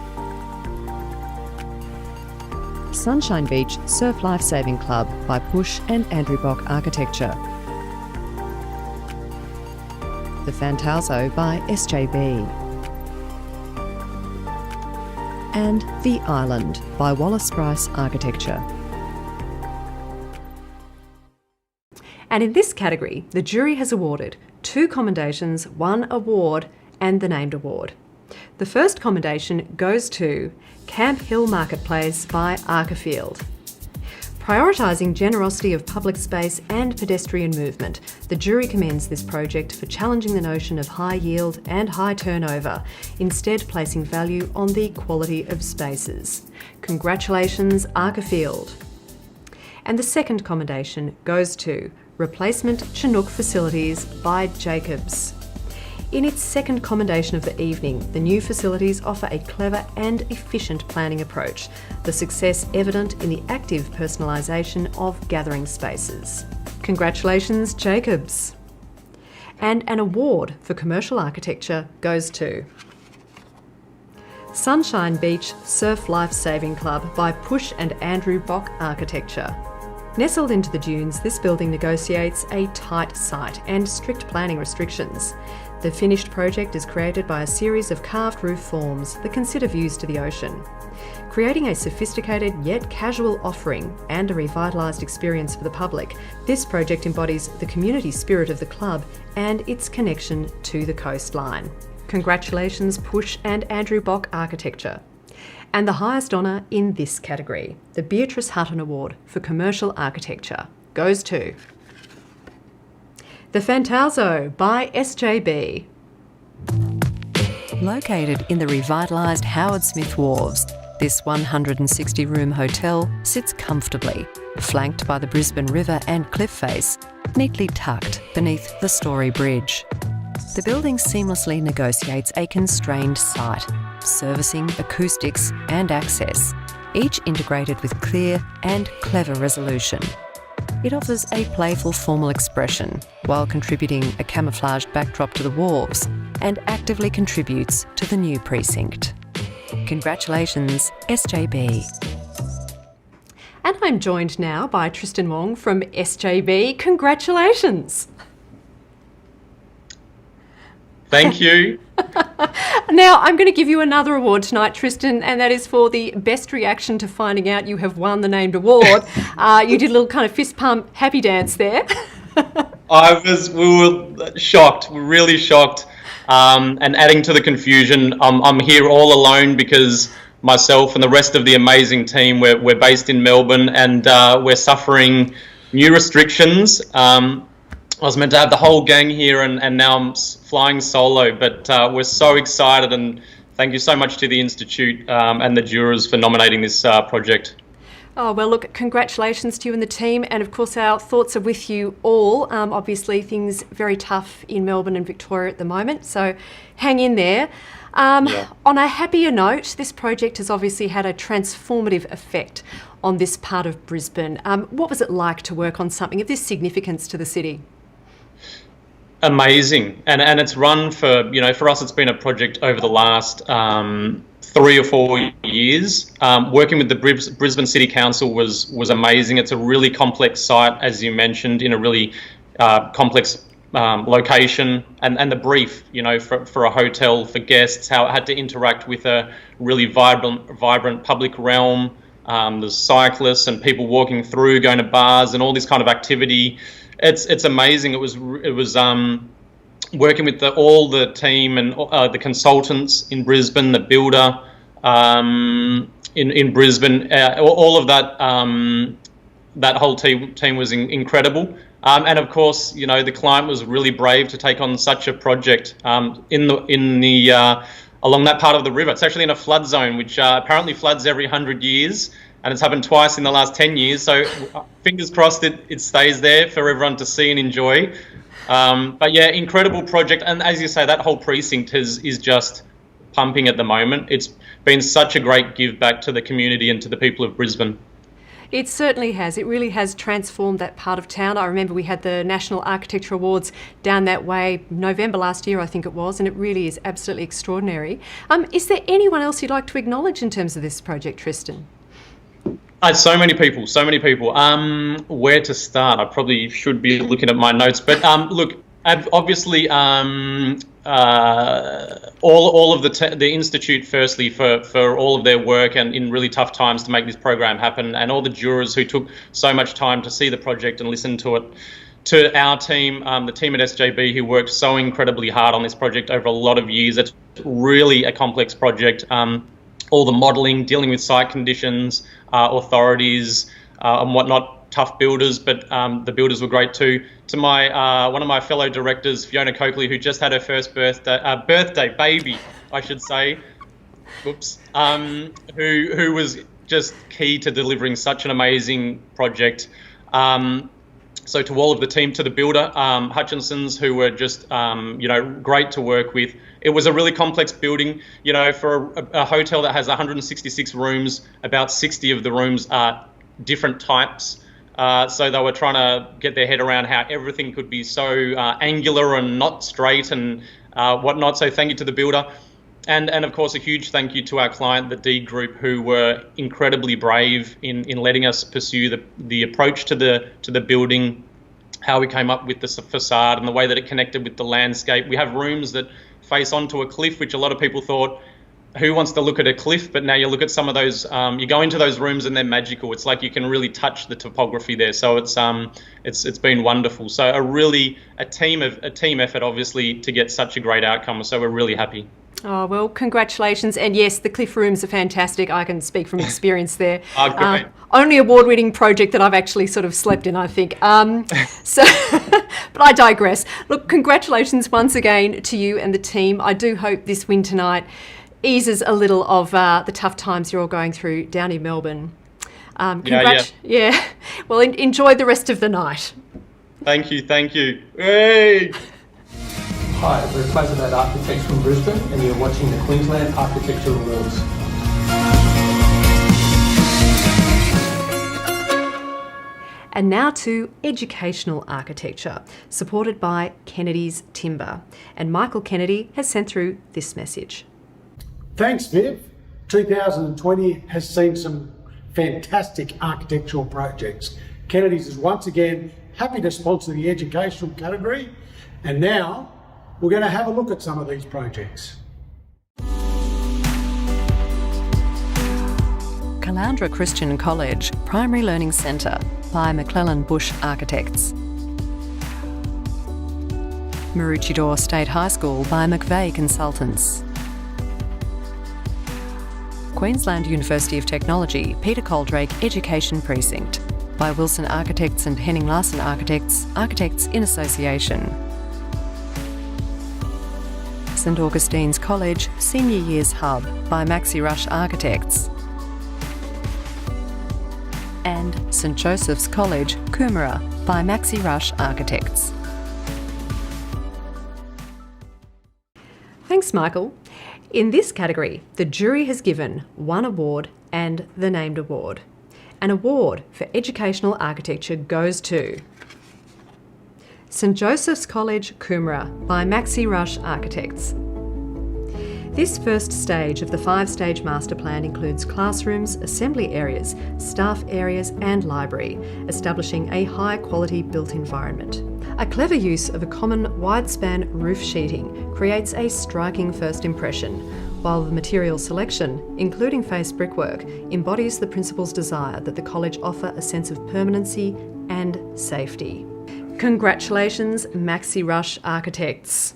Sunshine Beach Surf Life Saving Club by Push and Andrew Bock Architecture. The Fantalzo by SJB. And The Island by Wallace Bryce Architecture. And in this category, the jury has awarded 2 commendations, 1 award, and the named award. The first commendation goes to Camp Hill Marketplace by Archifield. Prioritising generosity of public space and pedestrian movement, the jury commends this project for challenging the notion of high yield and high turnover, instead placing value on the quality of spaces. Congratulations, Archifield. And the second commendation goes to Replacement Chinook Facilities by Jacobs. In its second commendation of the evening, the new facilities offer a clever and efficient planning approach, the success evident in the active personalisation of gathering spaces. Congratulations, Jacobs. And an award for commercial architecture goes to Sunshine Beach Surf Life Saving Club by Push and Andrew Bock Architecture. Nestled into the dunes, this building negotiates a tight site and strict planning restrictions. The finished project is created by a series of carved roof forms that consider views to the ocean. Creating a sophisticated yet casual offering and a revitalised experience for the public, this project embodies the community spirit of the club and its connection to the coastline. Congratulations, Push and Andrew Bock Architecture. And the highest honour in this category, the Beatrice Hutton Award for Commercial Architecture, goes to the Fantazo by SJB. Located in the revitalised Howard Smith Wharves, this 160-room hotel sits comfortably, flanked by the Brisbane River and cliff face, neatly tucked beneath the Story Bridge. The building seamlessly negotiates a constrained site, servicing acoustics and access, each integrated with clear and clever resolution. It offers a playful formal expression while contributing a camouflaged backdrop to the wharves and actively contributes to the new precinct. Congratulations, SJB. And I'm joined now by Tristan Wong from SJB. Congratulations. Thank you. Now, I'm going to give you another award tonight, Tristan, and that is for the best reaction to finding out you have won the named award. You did a little kind of fist pump happy dance there. We were shocked, really shocked. And adding to the confusion, I'm here all alone because myself and the rest of the amazing team, we're based in Melbourne and we're suffering new restrictions. I was meant to have the whole gang here and now I'm flying solo, but we're so excited and thank you so much to the Institute and the jurors for nominating this project. Oh, well, look, congratulations to you and the team, and of course our thoughts are with you all. Obviously things very tough in Melbourne and Victoria at the moment, so hang in there. Yeah. On a happier note, this project has obviously had a transformative effect on this part of Brisbane. What was it like to work on something of this significance to the city? Amazing, and it's run for us it's been a project over the last 3 or 4 years. Working with the Brisbane City Council was amazing. It's a really complex site, as you mentioned, in a really complex location, and the brief, for a hotel for guests, how it had to interact with a really vibrant public realm. There's cyclists and people walking through, going to bars, and all this kind of activity. It's amazing. It was working with all the team and the consultants in Brisbane, the builder in Brisbane, all of that. That whole team was incredible. And of course, the client was really brave to take on such a project along that part of the river. It's actually in a flood zone, which apparently floods every 100 years. And it's happened twice in the last 10 years. So fingers crossed it stays there for everyone to see and enjoy. But yeah, incredible project. And as you say, that whole precinct is just pumping at the moment. It's been such a great give back to the community and to the people of Brisbane. It certainly has. It really has transformed that part of town. I remember we had the National Architecture Awards down that way November last year, I think it was, and it really is absolutely extraordinary. Is there anyone else you'd like to acknowledge in terms of this project, Tristan? So many people. Where to start? I probably should be looking at my notes. But look, obviously, all of the Institute, firstly, for all of their work and in really tough times to make this program happen, and all the jurors who took so much time to see the project and listen to it. To our team, the team at SJB, who worked so incredibly hard on this project over a lot of years. It's really a complex project. All the modelling, dealing with site conditions, authorities and whatnot, tough builders, but the builders were great too. To my one of my fellow directors, Fiona Coakley, who just had her first baby, I should say, who was just key to delivering such an amazing project. So to all of the team, to the builder, Hutchinsons, who were just, great to work with. It was a really complex building, for a hotel that has 166 rooms, about 60 of the rooms are different types. So they were trying to get their head around how everything could be so angular and not straight and whatnot. So thank you to the builder. And of course, a huge thank you to our client, the D Group, who were incredibly brave in letting us pursue the approach to the building how we came up with the facade and the way that it connected with the landscape. We have rooms that face onto a cliff, which a lot of people thought, who wants to look at a cliff? But now you look at some of those, you go into those rooms and they're magical. It's like you can really touch the topography there. So it's been wonderful. So a team effort, obviously, to get such a great outcome. So we're really happy. Oh, well, congratulations. And yes, the cliff rooms are fantastic. I can speak from experience there. Only award-winning project that I've actually sort of slept in, I think. But I digress. Look, congratulations once again to you and the team. I do hope this win tonight eases a little of the tough times you're all going through down in Melbourne. Yeah. Well, enjoy the rest of the night. Thank you. Hey! Hi, we're Queensland Architects from Brisbane, and you're watching the Queensland Architecture Awards. And now to educational architecture, supported by Kennedy's Timber. And Michael Kennedy has sent through this message. Thanks, Viv. 2020 has seen some fantastic architectural projects. Kennedy's is once again happy to sponsor the educational category, and now we're going to have a look at some of these projects. Caloundra Christian College Primary Learning Centre by McClellan Bush Architects. Maroochydore State High School by McVeigh Consultants. Queensland University of Technology Peter Coldrake Education Precinct by Wilson Architects and Henning Larsen Architects, Architects in Association. St Augustine's College Senior Years Hub by Maxi Rush Architects. And St Joseph's College Coomera by Maxi Rush Architects. Thanks, Michael. In this category, the jury has given one award and the named award. An award for educational architecture goes to St Joseph's College Coomera by Maxi Rush Architects. This first stage of the 5-stage master plan includes classrooms, assembly areas, staff areas and library, establishing a high-quality built environment. A clever use of a common wide-span roof sheeting creates a striking first impression, while the material selection, including face brickwork, embodies the principal's desire that the college offer a sense of permanency and safety. Congratulations, Maxi Rush Architects.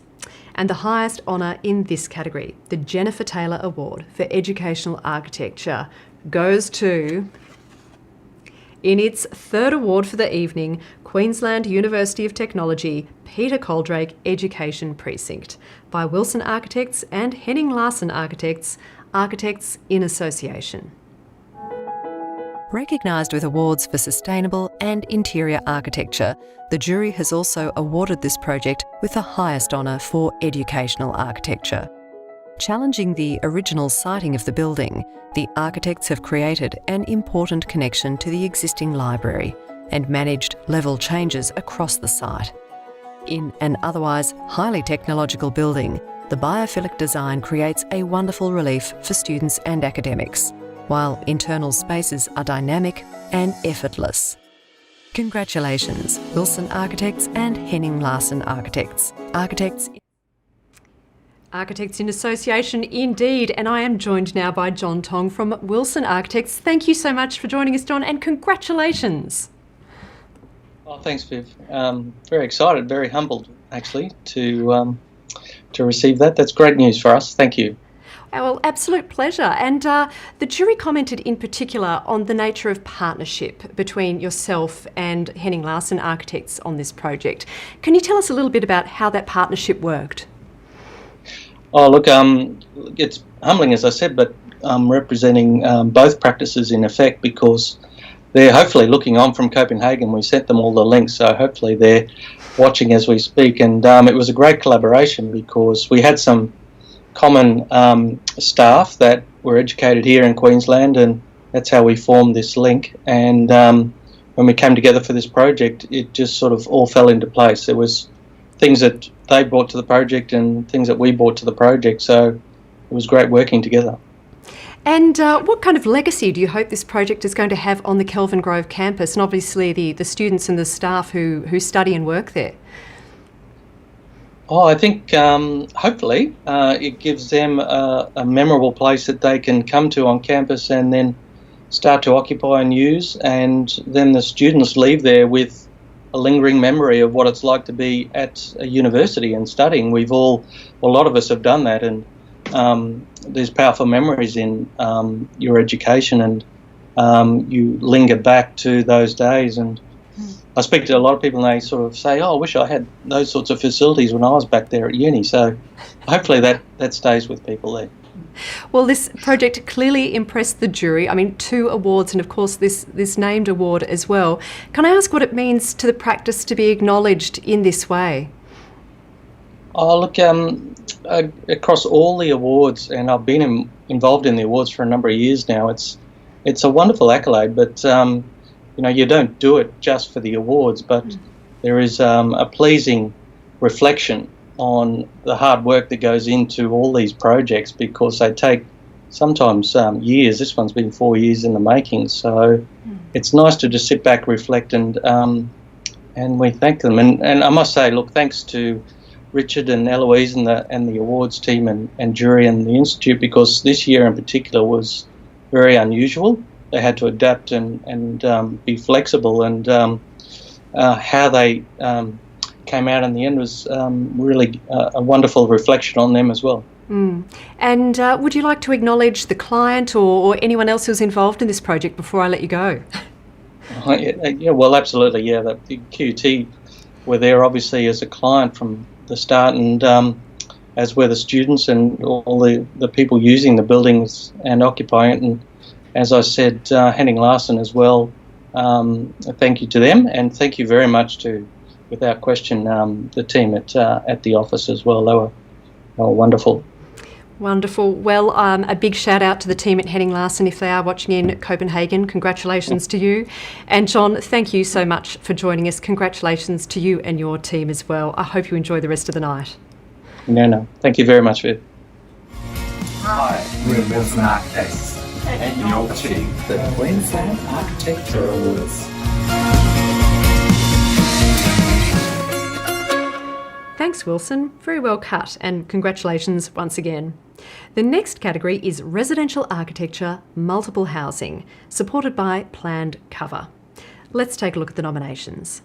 And the highest honour in this category, the Jennifer Taylor Award for Educational Architecture, goes to, in its third award for the evening, Queensland University of Technology Peter Coldrake Education Precinct by Wilson Architects and Henning Larsen Architects, Architects in Association. Recognised with awards for sustainable and interior architecture, the jury has also awarded this project with the highest honour for educational architecture. Challenging the original siting of the building, the architects have created an important connection to the existing library and managed level changes across the site. In an otherwise highly technological building, the biophilic design creates a wonderful relief for students and academics, while internal spaces are dynamic and effortless. Congratulations, Wilson Architects and Henning Larsen Architects. Architects in Association, indeed. And I am joined now by John Tong from Wilson Architects. Thank you so much for joining us, John, and congratulations. Oh, thanks, Viv. Very excited, very humbled, actually, to receive that. That's great news for us. Thank you. Well, absolute pleasure. And the jury commented in particular on the nature of partnership between yourself and Henning Larsen Architects on this project. Can you tell us a little bit about how that partnership worked? Oh, look, it's humbling, as I said, but I'm representing both practices in effect because they're hopefully looking on from Copenhagen. We sent them all the links, so hopefully they're watching as we speak. And it was a great collaboration because we had some common staff that were educated here in Queensland, and that's how we formed this link. And when we came together for this project, it just sort of all fell into place. There was things that they brought to the project and things that we brought to the project, so it was great working together. And what kind of legacy do you hope this project is going to have on the Kelvin Grove campus, and obviously the students and the staff who study and work there? Oh, I think hopefully it gives them a memorable place that they can come to on campus and then start to occupy and use, and then the students leave there with a lingering memory of what it's like to be at a university and studying. A lot of us have done that, and there's powerful memories in your education, and you linger back to those days. And I speak to a lot of people and they sort of say, oh, I wish I had those sorts of facilities when I was back there at uni. So hopefully that stays with people there. Well, this project clearly impressed the jury. I mean, 2 awards and, of course, this named award as well. Can I ask what it means to the practice to be acknowledged in this way? Oh, look, across all the awards, and I've been involved in the awards for a number of years now, it's a wonderful accolade, but you don't do it just for the awards, but there is a pleasing reflection on the hard work that goes into all these projects, because they take sometimes years. This one's been 4 years in the making, so it's nice to just sit back, reflect, and we thank them. And I must say, look, thanks to Richard and Eloise and the awards team and jury and the institute, because this year in particular was very unusual. They had to adapt and be flexible, and how they came out in the end was really a wonderful reflection on them as well. And would you like to acknowledge the client or anyone else who's involved in this project before I let you go? Yeah, well, absolutely, yeah. The QT were there obviously as a client from the start, and as were the students and all the people using the buildings and occupying it. And as I said, Henning Larsen as well, thank you to them, and thank you very much to, without question, the team at the office as well. They were wonderful. Wonderful. Well, a big shout out to the team at Henning Larsen if they are watching in Copenhagen. Congratulations to you. And John, thank you so much for joining us. Congratulations to you and your team as well. I hope you enjoy the rest of the night. No. Thank you very much, Viv. Hi, we're Wilson Architects, and you're watching the Queensland Architecture Awards. Thanks, Wilson. Very well cut, and congratulations once again. The next category is Residential Architecture Multiple Housing, supported by Planned Cover. Let's take a look at the nominations.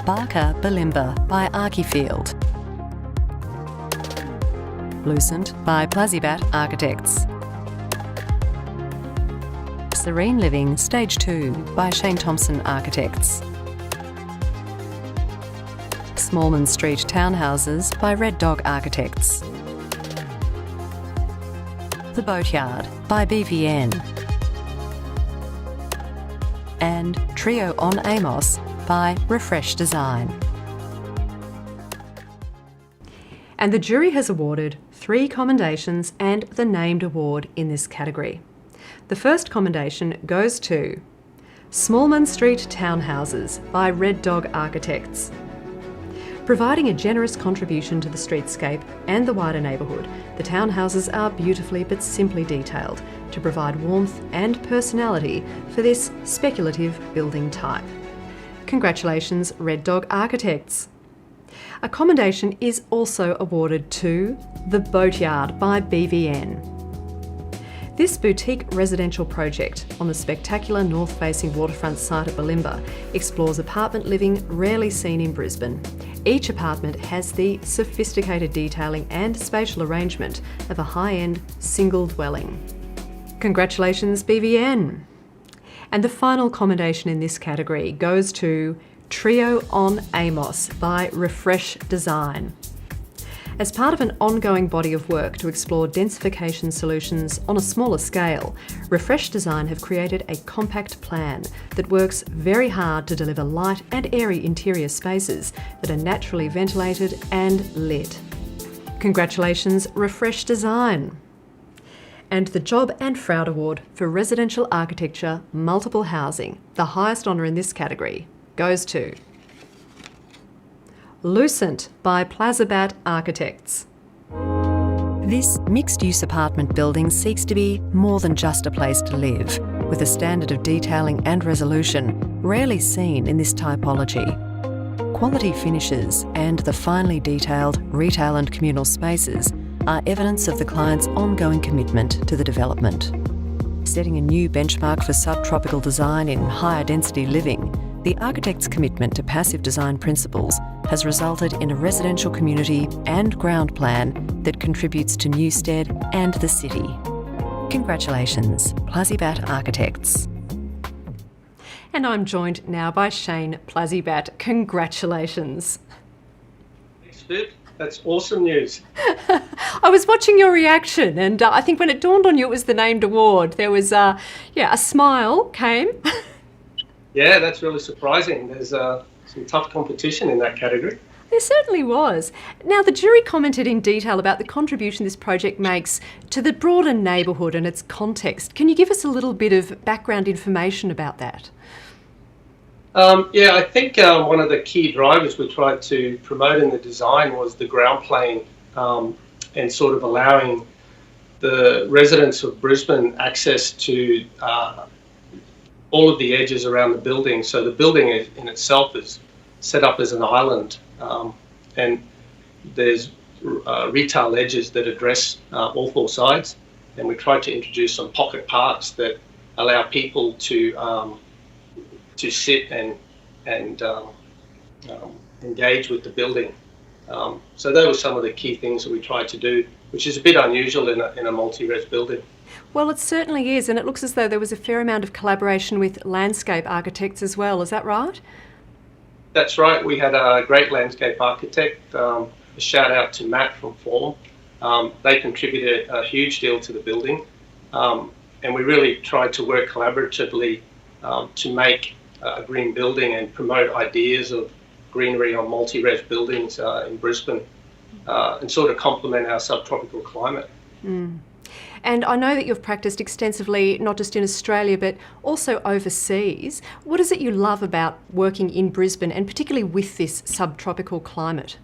Barker Balimba by Archifield. Lucent by Plazibat Architects. Serene Living Stage 2 by Shane Thompson Architects. Smallman Street Townhouses by Red Dog Architects. The Boatyard by BVN. And Trio on Amos by Refresh Design. And the jury has awarded 3 commendations and the named award in this category. The first commendation goes to Smallman Street Townhouses by Red Dog Architects. Providing a generous contribution to the streetscape and the wider neighbourhood, the townhouses are beautifully but simply detailed to provide warmth and personality for this speculative building type. Congratulations, Red Dog Architects. A commendation is also awarded to The Boatyard by BVN. This boutique residential project on the spectacular north-facing waterfront site at Balimba explores apartment living rarely seen in Brisbane. Each apartment has the sophisticated detailing and spatial arrangement of a high-end single dwelling. Congratulations, BVN! And the final commendation in this category goes to Trio on Amos by Refresh Design. As part of an ongoing body of work to explore densification solutions on a smaller scale, Refresh Design have created a compact plan that works very hard to deliver light and airy interior spaces that are naturally ventilated and lit. Congratulations, Refresh Design! And the Job and Froud Award for Residential Architecture Multiple Housing, the highest honour in this category, goes to Lucent by Plazibat Architects. This mixed-use apartment building seeks to be more than just a place to live, with a standard of detailing and resolution rarely seen in this typology. Quality finishes and the finely detailed retail and communal spaces are evidence of the client's ongoing commitment to the development. Setting a new benchmark for subtropical design in higher density living, the architect's commitment to passive design principles has resulted in a residential community and ground plan that contributes to Newstead and the city. Congratulations, Plazibat Architects. And I'm joined now by Shane Plazibat. Congratulations. Thanks, Viv. That's awesome news. I was watching your reaction, and I think when it dawned on you it was the named award, there was a smile came. Yeah, that's really surprising. There's some tough competition in that category. There certainly was. Now, the jury commented in detail about the contribution this project makes to the broader neighbourhood and its context. Can you give us a little bit of background information about that? I think one of the key drivers we tried to promote in the design was the ground plane and sort of allowing the residents of Brisbane access to all of the edges around the building. So the building in itself is set up as an island, and there's retail edges that address all four sides, and we tried to introduce some pocket parks that allow people to sit and engage with the building. So those were some of the key things that we tried to do, which is a bit unusual in a multi-res building. Well, it certainly is, and it looks as though there was a fair amount of collaboration with landscape architects as well. Is that right? That's right. We had a great landscape architect. A shout out to Matt from Form. They contributed a huge deal to the building, and we really tried to work collaboratively to make a green building and promote ideas of greenery on multi-res buildings in Brisbane and sort of complement our subtropical climate. Mm. And I know that you've practiced extensively, not just in Australia, but also overseas. What is it you love about working in Brisbane and particularly with this subtropical climate?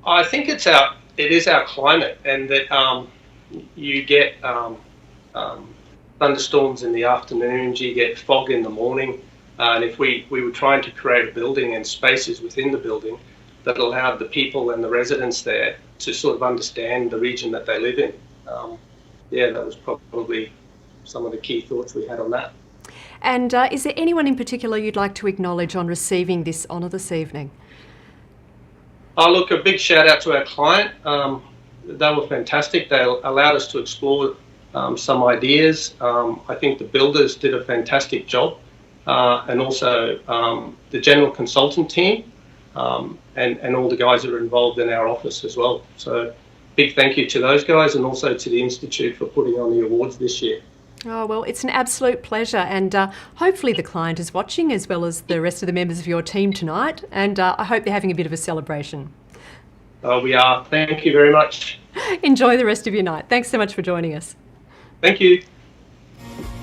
I think it is our climate, and that you get thunderstorms in the afternoons, you get fog in the morning, and if we were trying to create a building and spaces within the building that allowed the people and the residents there to sort of understand the region that they live in. That was probably some of the key thoughts we had on that. And is there anyone in particular you'd like to acknowledge on receiving this honour this evening? Look, a big shout out to our client. They were fantastic. They allowed us to explore some ideas. I think the builders did a fantastic job, and also the general consultant team and all the guys that are involved in our office as well. So big thank you to those guys, and also to the Institute for putting on the awards this year. Oh, well, it's an absolute pleasure, and hopefully the client is watching as well as the rest of the members of your team tonight, and I hope they're having a bit of a celebration. We are. Thank you very much. Enjoy the rest of your night. Thanks so much for joining us. Thank you.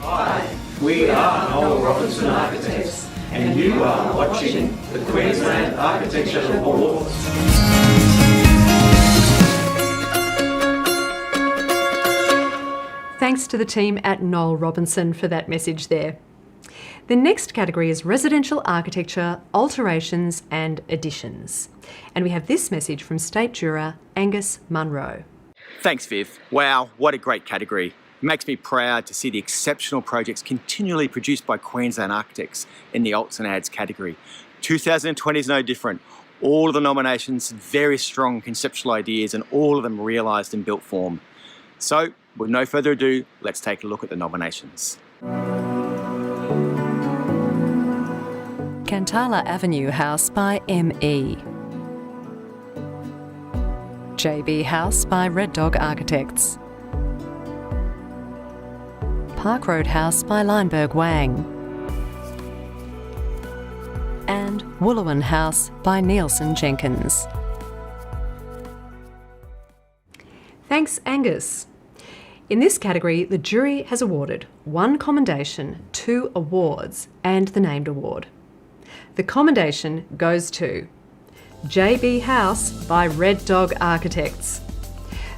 Hi, we are Noel Robinson Architects, and you are watching the Queensland Architecture Awards. Thanks to the team at Noel Robinson for that message there. The next category is Residential Architecture, Alterations and Additions. And we have this message from State Juror Angus Munro. Thanks, Viv. Wow, what a great category. It makes me proud to see the exceptional projects continually produced by Queensland architects in the Alts and Adds category. 2020 is no different. All of the nominations, very strong conceptual ideas, and all of them realised in built form. So, with no further ado, let's take a look at the nominations. Cantala Avenue House by M.E. JB House by Red Dog Architects. Park Road House by Lineberg Wang. And Wooloowin House by Nielsen Jenkins. Thanks, Angus. In this category, the jury has awarded 1 commendation, 2 awards, and the named award. The commendation goes to JB House by Red Dog Architects.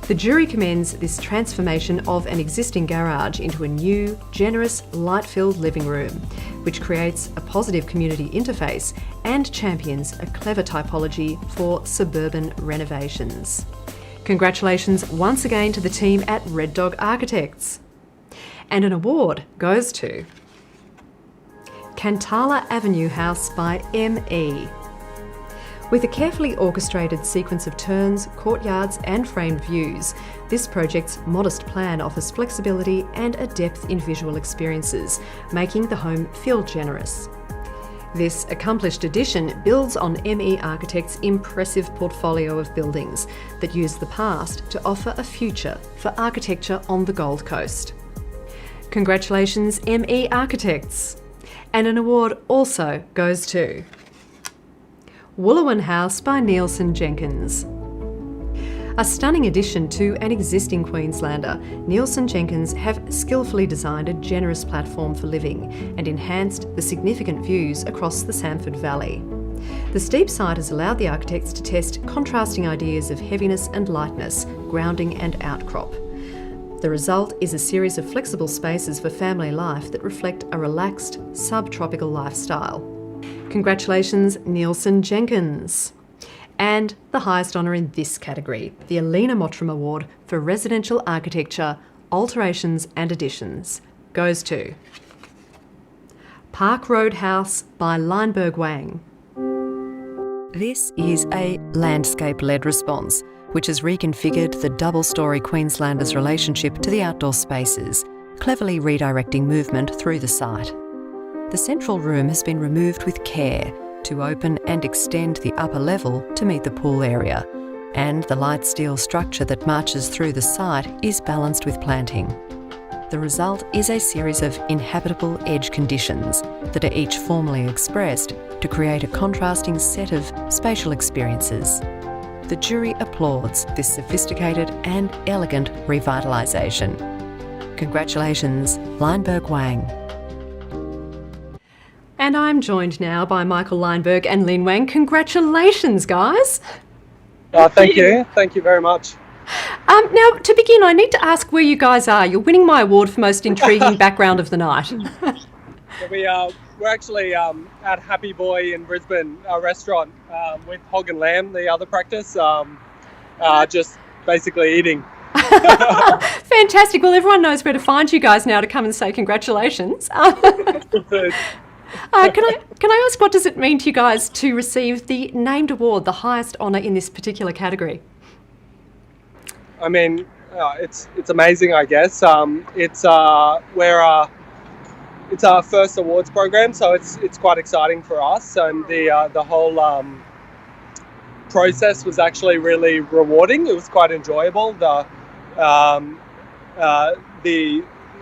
The jury commends this transformation of an existing garage into a new, generous, light-filled living room, which creates a positive community interface and champions a clever typology for suburban renovations. Congratulations once again to the team at Red Dog Architects. And an award goes to Cantala Avenue House by ME. With a carefully orchestrated sequence of turns, courtyards and framed views, this project's modest plan offers flexibility and a depth in visual experiences, making the home feel generous. This accomplished addition builds on ME Architects' impressive portfolio of buildings that use the past to offer a future for architecture on the Gold Coast. Congratulations, ME Architects! And an award also goes to Woolowan House by Nielsen Jenkins. A stunning addition to an existing Queenslander, Nielsen Jenkins have skillfully designed a generous platform for living and enhanced the significant views across the Samford Valley. The steep side has allowed the architects to test contrasting ideas of heaviness and lightness, grounding and outcrop. The result is a series of flexible spaces for family life that reflect a relaxed, subtropical lifestyle. Congratulations, Nielsen Jenkins. And the highest honour in this category, the Alina Mottram Award for Residential Architecture, Alterations and Additions, goes to Park Road House by Leinberg Wang. This is a landscape-led response, which has reconfigured the double-storey Queenslanders' relationship to the outdoor spaces, cleverly redirecting movement through the site. The central room has been removed with care to open and extend the upper level to meet the pool area, and the light steel structure that marches through the site is balanced with planting. The result is a series of inhabitable edge conditions that are each formally expressed to create a contrasting set of spatial experiences. The jury applauds this sophisticated and elegant revitalisation. Congratulations, Leinberg Wang. And I'm joined now by Michael Leinberg and Lynn Wang. Congratulations, guys. Thank you. Thank you very much. Now, to begin, I need to ask where you guys are. You're winning my award for most intriguing background of the night. We're actually at Happy Boy in Brisbane, a restaurant with Hog and Lamb, the other practice, just basically eating. Fantastic. Well, everyone knows where to find you guys now to come and say congratulations. Can I ask, what does it mean to you guys to receive the named award, the highest honour in this particular category? I mean, it's amazing, I guess. It's our first awards program, so it's quite exciting for us, and the whole process was actually really rewarding. It was quite enjoyable.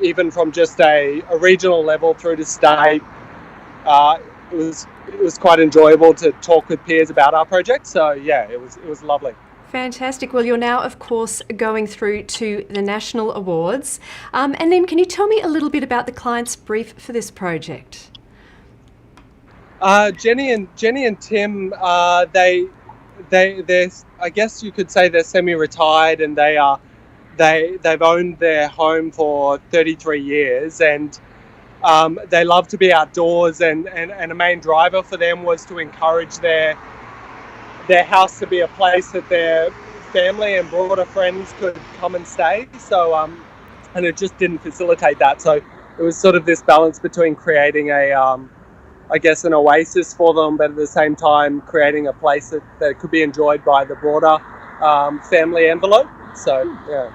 Even from just a regional level through to state. It was quite enjoyable to talk with peers about our project. So yeah, it was lovely. Fantastic. Well, you're now, of course, going through to the national awards. And then, can you tell me a little bit about the client's brief for this project? Jenny and Tim, they're I guess you could say they're semi-retired, and they've owned their home for 33 years, and they love to be outdoors, and a main driver for them was to encourage their house to be a place that their family and broader friends could come and stay. So, and it just didn't facilitate that. So it was sort of this balance between creating I guess an oasis for them, but at the same time creating a place that could be enjoyed by the broader family envelope. So, yeah.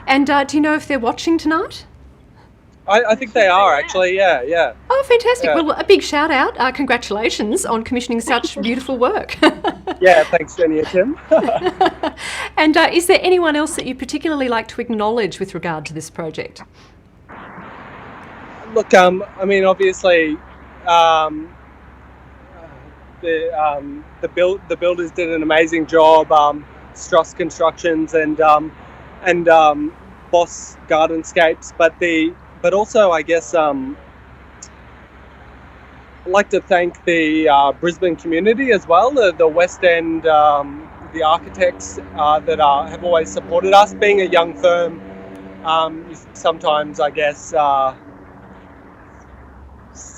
And do you know if they're watching tonight? I think they are, actually, yeah. Oh, fantastic. Yeah. Well, a big shout out. Congratulations on commissioning such beautiful work. Yeah, thanks, Jenny and Tim. And is there anyone else that you particularly like to acknowledge with regard to this project? Look, I mean, obviously, the builders did an amazing job, Struss Constructions and Boss Gardenscapes, but also, I guess, I'd like to thank the Brisbane community as well, the West End the architects that have always supported us. Being a young firm, you sometimes, I guess,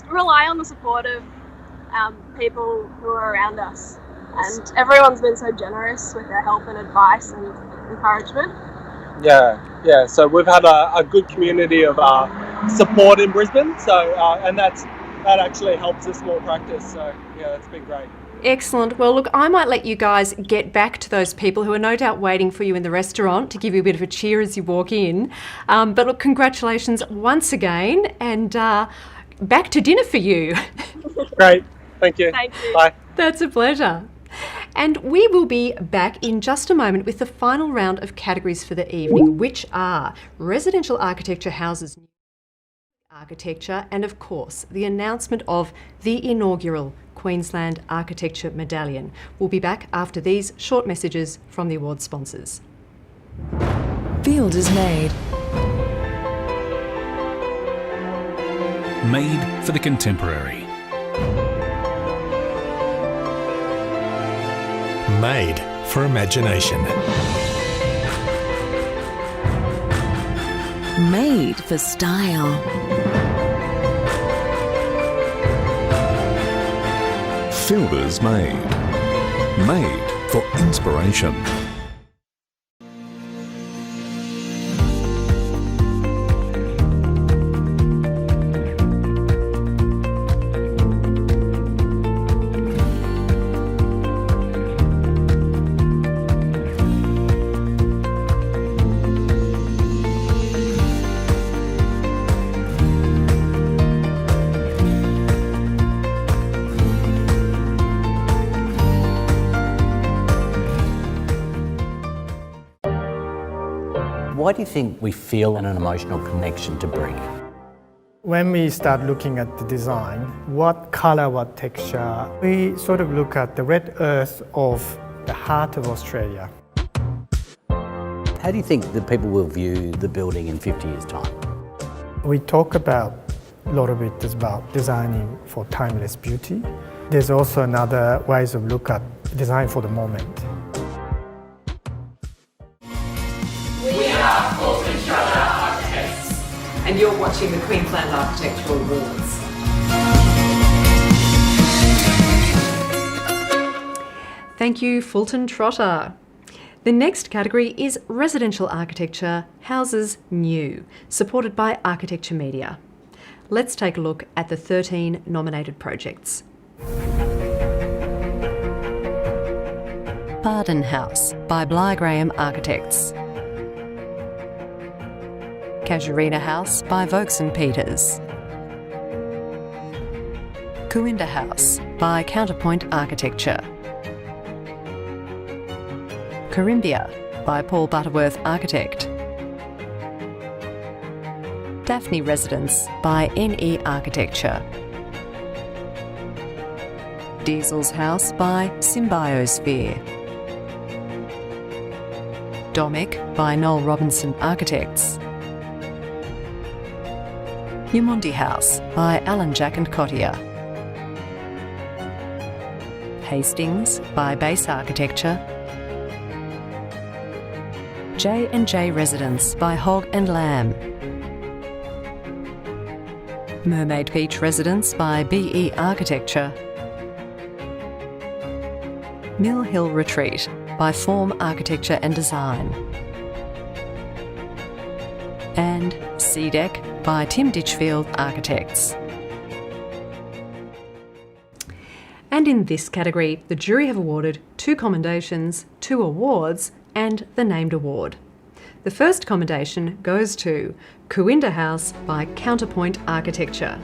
rely on the support of people who are around us, and everyone's been so generous with their help and advice and encouragement. Yeah. So we've had a good community of support in Brisbane. So and that actually helps a small practice. So yeah, that's been great. Excellent. Well, look, I might let you guys get back to those people who are no doubt waiting for you in the restaurant to give you a bit of a cheer as you walk in. But look, congratulations once again, and back to dinner for you. Great. Thank you. Thank you. Bye. That's a pleasure. And we will be back in just a moment with the final round of categories for the evening, which are residential architecture, houses, architecture, and of course, the announcement of the inaugural Queensland Architecture Medallion. We'll be back after these short messages from the award sponsors. Field is made. Made for the contemporary. Made for imagination. Made for style. Fielders made. Made for inspiration. Why do you think we feel an emotional connection to brick? When we start looking at the design, what colour, what texture, we sort of look at the red earth of the heart of Australia. How do you think that people will view the building in 50 years' time? We talk about, a lot of it is about designing for timeless beauty. There's also another ways of look at design for the moment. And you're watching the Queensland Architecture Awards. Thank you, Fulton Trotter. The next category is Residential Architecture, Houses New, supported by Architecture Media. Let's take a look at the 13 nominated projects. Barden House by Bly Graham Architects. Casuarina House by Vokes and Peters. Coulson House by Counterpoint Architecture. Corimbia by Paul Butterworth Architect. Daphne Residence by NE Architecture. Diesel's House by Symbiosphere. Domic by Noel Robinson Architects. Umondi House by Alan Jack and Cottier. Hastings by Base Architecture. J&J Residence by Hogg and Lamb. Mermaid Beach Residence by BE Architecture. Mill Hill Retreat by Form Architecture and Design. And C-Deck by Tim Ditchfield Architects. And in this category, the jury have awarded 2 commendations, 2 awards, and the named award. The first commendation goes to Coulson House by Counterpoint Architecture.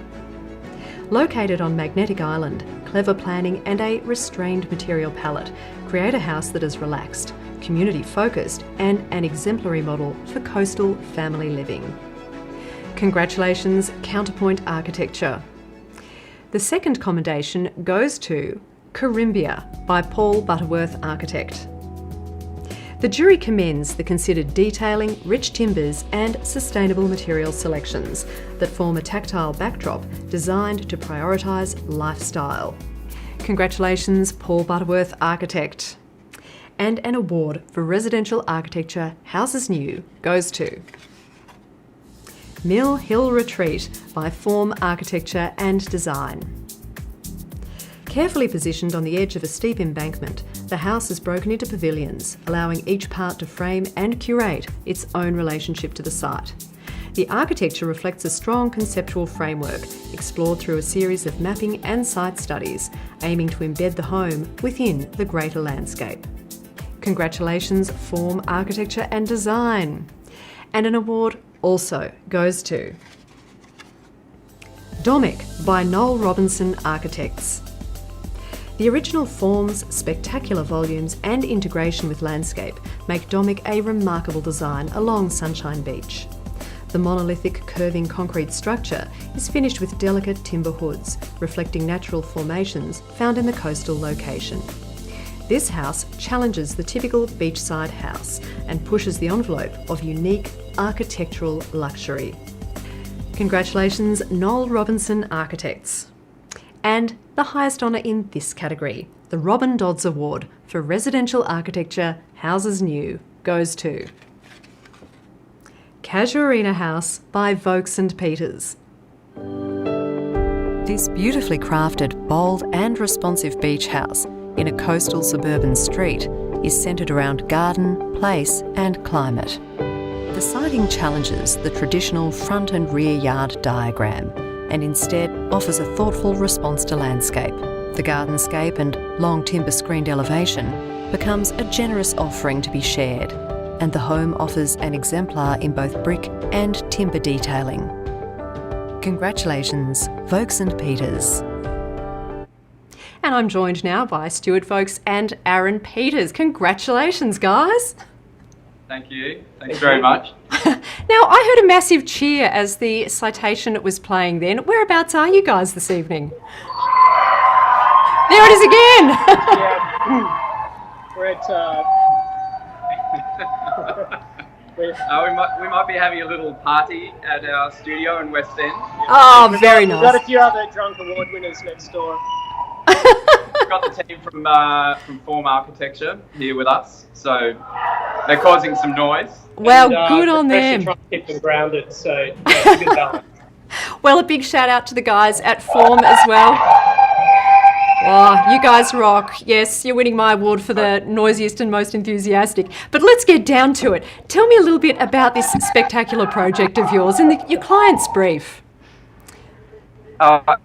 Located on Magnetic Island, clever planning and a restrained material palette create a house that is relaxed, community-focused, and an exemplary model for coastal family living. Congratulations, Counterpoint Architecture. The second commendation goes to Corimbia by Paul Butterworth Architect. The jury commends the considered detailing, rich timbers and sustainable material selections that form a tactile backdrop designed to prioritise lifestyle. Congratulations, Paul Butterworth Architect. And an award for residential architecture houses new goes to Mill Hill Retreat by Form Architecture and Design. Carefully positioned on the edge of a steep embankment, the house is broken into pavilions, allowing each part to frame and curate its own relationship to the site. The architecture reflects a strong conceptual framework explored through a series of mapping and site studies, aiming to embed the home within the greater landscape. Congratulations, Form Architecture and Design. And an award also goes to Domic by Noel Robinson Architects. The original Form's spectacular volumes and integration with landscape make Domic a remarkable design along Sunshine Beach. The monolithic curving concrete structure is finished with delicate timber hoods, reflecting natural formations found in the coastal location. This house challenges the typical beachside house and pushes the envelope of unique architectural luxury. Congratulations, Noel Robinson Architects. And the highest honour in this category, the Robin Dodds Award for Residential Architecture Houses New, goes to Casuarina House by Vokes and Peters. This beautifully crafted, bold and responsive beach house in a coastal suburban street is centred around garden, place and climate. The siting challenges the traditional front and rear yard diagram and instead offers a thoughtful response to landscape. The gardenscape and long timber screened elevation becomes a generous offering to be shared, and the home offers an exemplar in both brick and timber detailing. Congratulations, Vokes and Peters. And I'm joined now by Stuart Vokes and Aaron Peters. Congratulations, guys. Thank you. Thanks very much. Now, I heard a massive cheer as the citation was playing then. Whereabouts are you guys this evening? There it is again. Yeah. We're at... we might be having a little party at our studio in West End. Oh, very nice. We've got a few other drunk award winners next door. We've got the team from Form Architecture here with us, so they're causing some noise. Well, good on them. Trying to keep them grounded, so yeah, it's a good balance. Well, a big shout out to the guys at Form as well. Oh, you guys rock. Yes, you're winning my award for the noisiest and most enthusiastic. But let's get down to it. Tell me a little bit about this spectacular project of yours and your client's brief. Our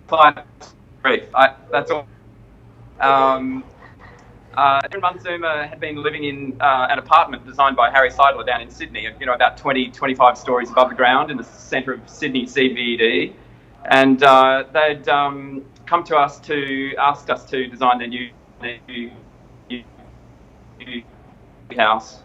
client's brief. That's all. Aaron Munzuma had been living in an apartment designed by Harry Seidler down in Sydney, about 20-25 stories above the ground in the centre of Sydney CBD. And they'd come to us to ask us to design their new house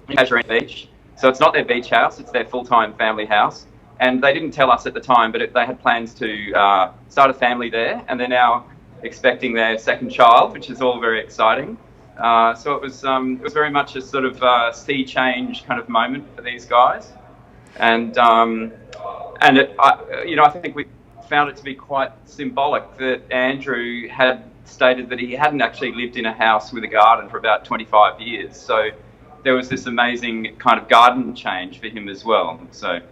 in Casuarina Beach. So it's not their beach house, it's their full-time family house. And they didn't tell us at the time, but they had plans to start a family there, and they're now expecting their second child, which is all very exciting. So it was very much a sort of sea change kind of moment for these guys. And I think we found it to be quite symbolic that Andrew had stated that he hadn't actually lived in a house with a garden for about 25 years. So there was this amazing kind of garden change for him as well. So it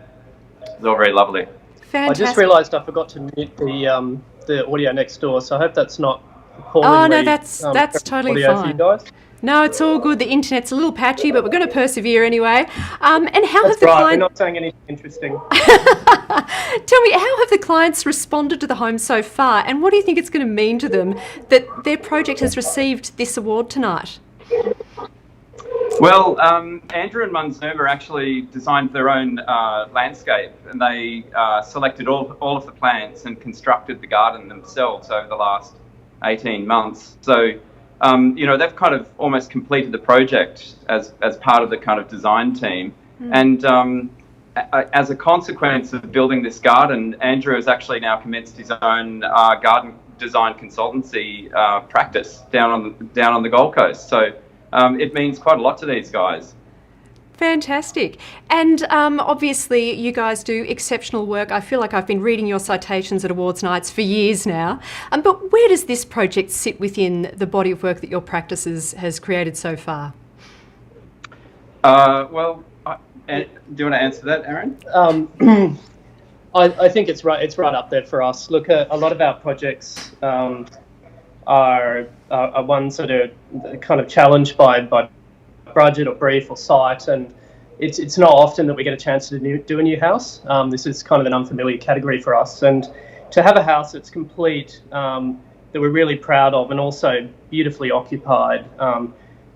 was all very lovely. Fantastic. I just realised I forgot to mute the audio next door, so I hope that's not appallingly. Oh no, that's totally fine. For you guys. No, it's all good. The internet's a little patchy, but we're going to persevere anyway. And how That's have the right, clients? we're not saying anything interesting. Tell me, how have the clients responded to the home so far, and what do you think it's going to mean to them that their project has received this award tonight? Well, Andrew and Munzuma actually designed their own landscape, and they selected all of the plants and constructed the garden themselves over the last 18 months. So, they've kind of almost completed the project as part of the kind of design team. And as a consequence of building this garden, Andrew has actually now commenced his own garden design consultancy practice down on the Gold Coast. So it means quite a lot to these guys. Fantastic. And obviously you guys do exceptional work. I feel like I've been reading your citations at awards nights for years now. But where does this project sit within the body of work that your practice has created so far? Do you want to answer that, Aaron? I think it's right up there for us. Look, a lot of our projects are ones that are kind of challenged by budget or brief or site, and it's not often that we get a chance to do a new house. This is kind of an unfamiliar category for us, and to have a house that's complete, that we're really proud of, and also beautifully occupied,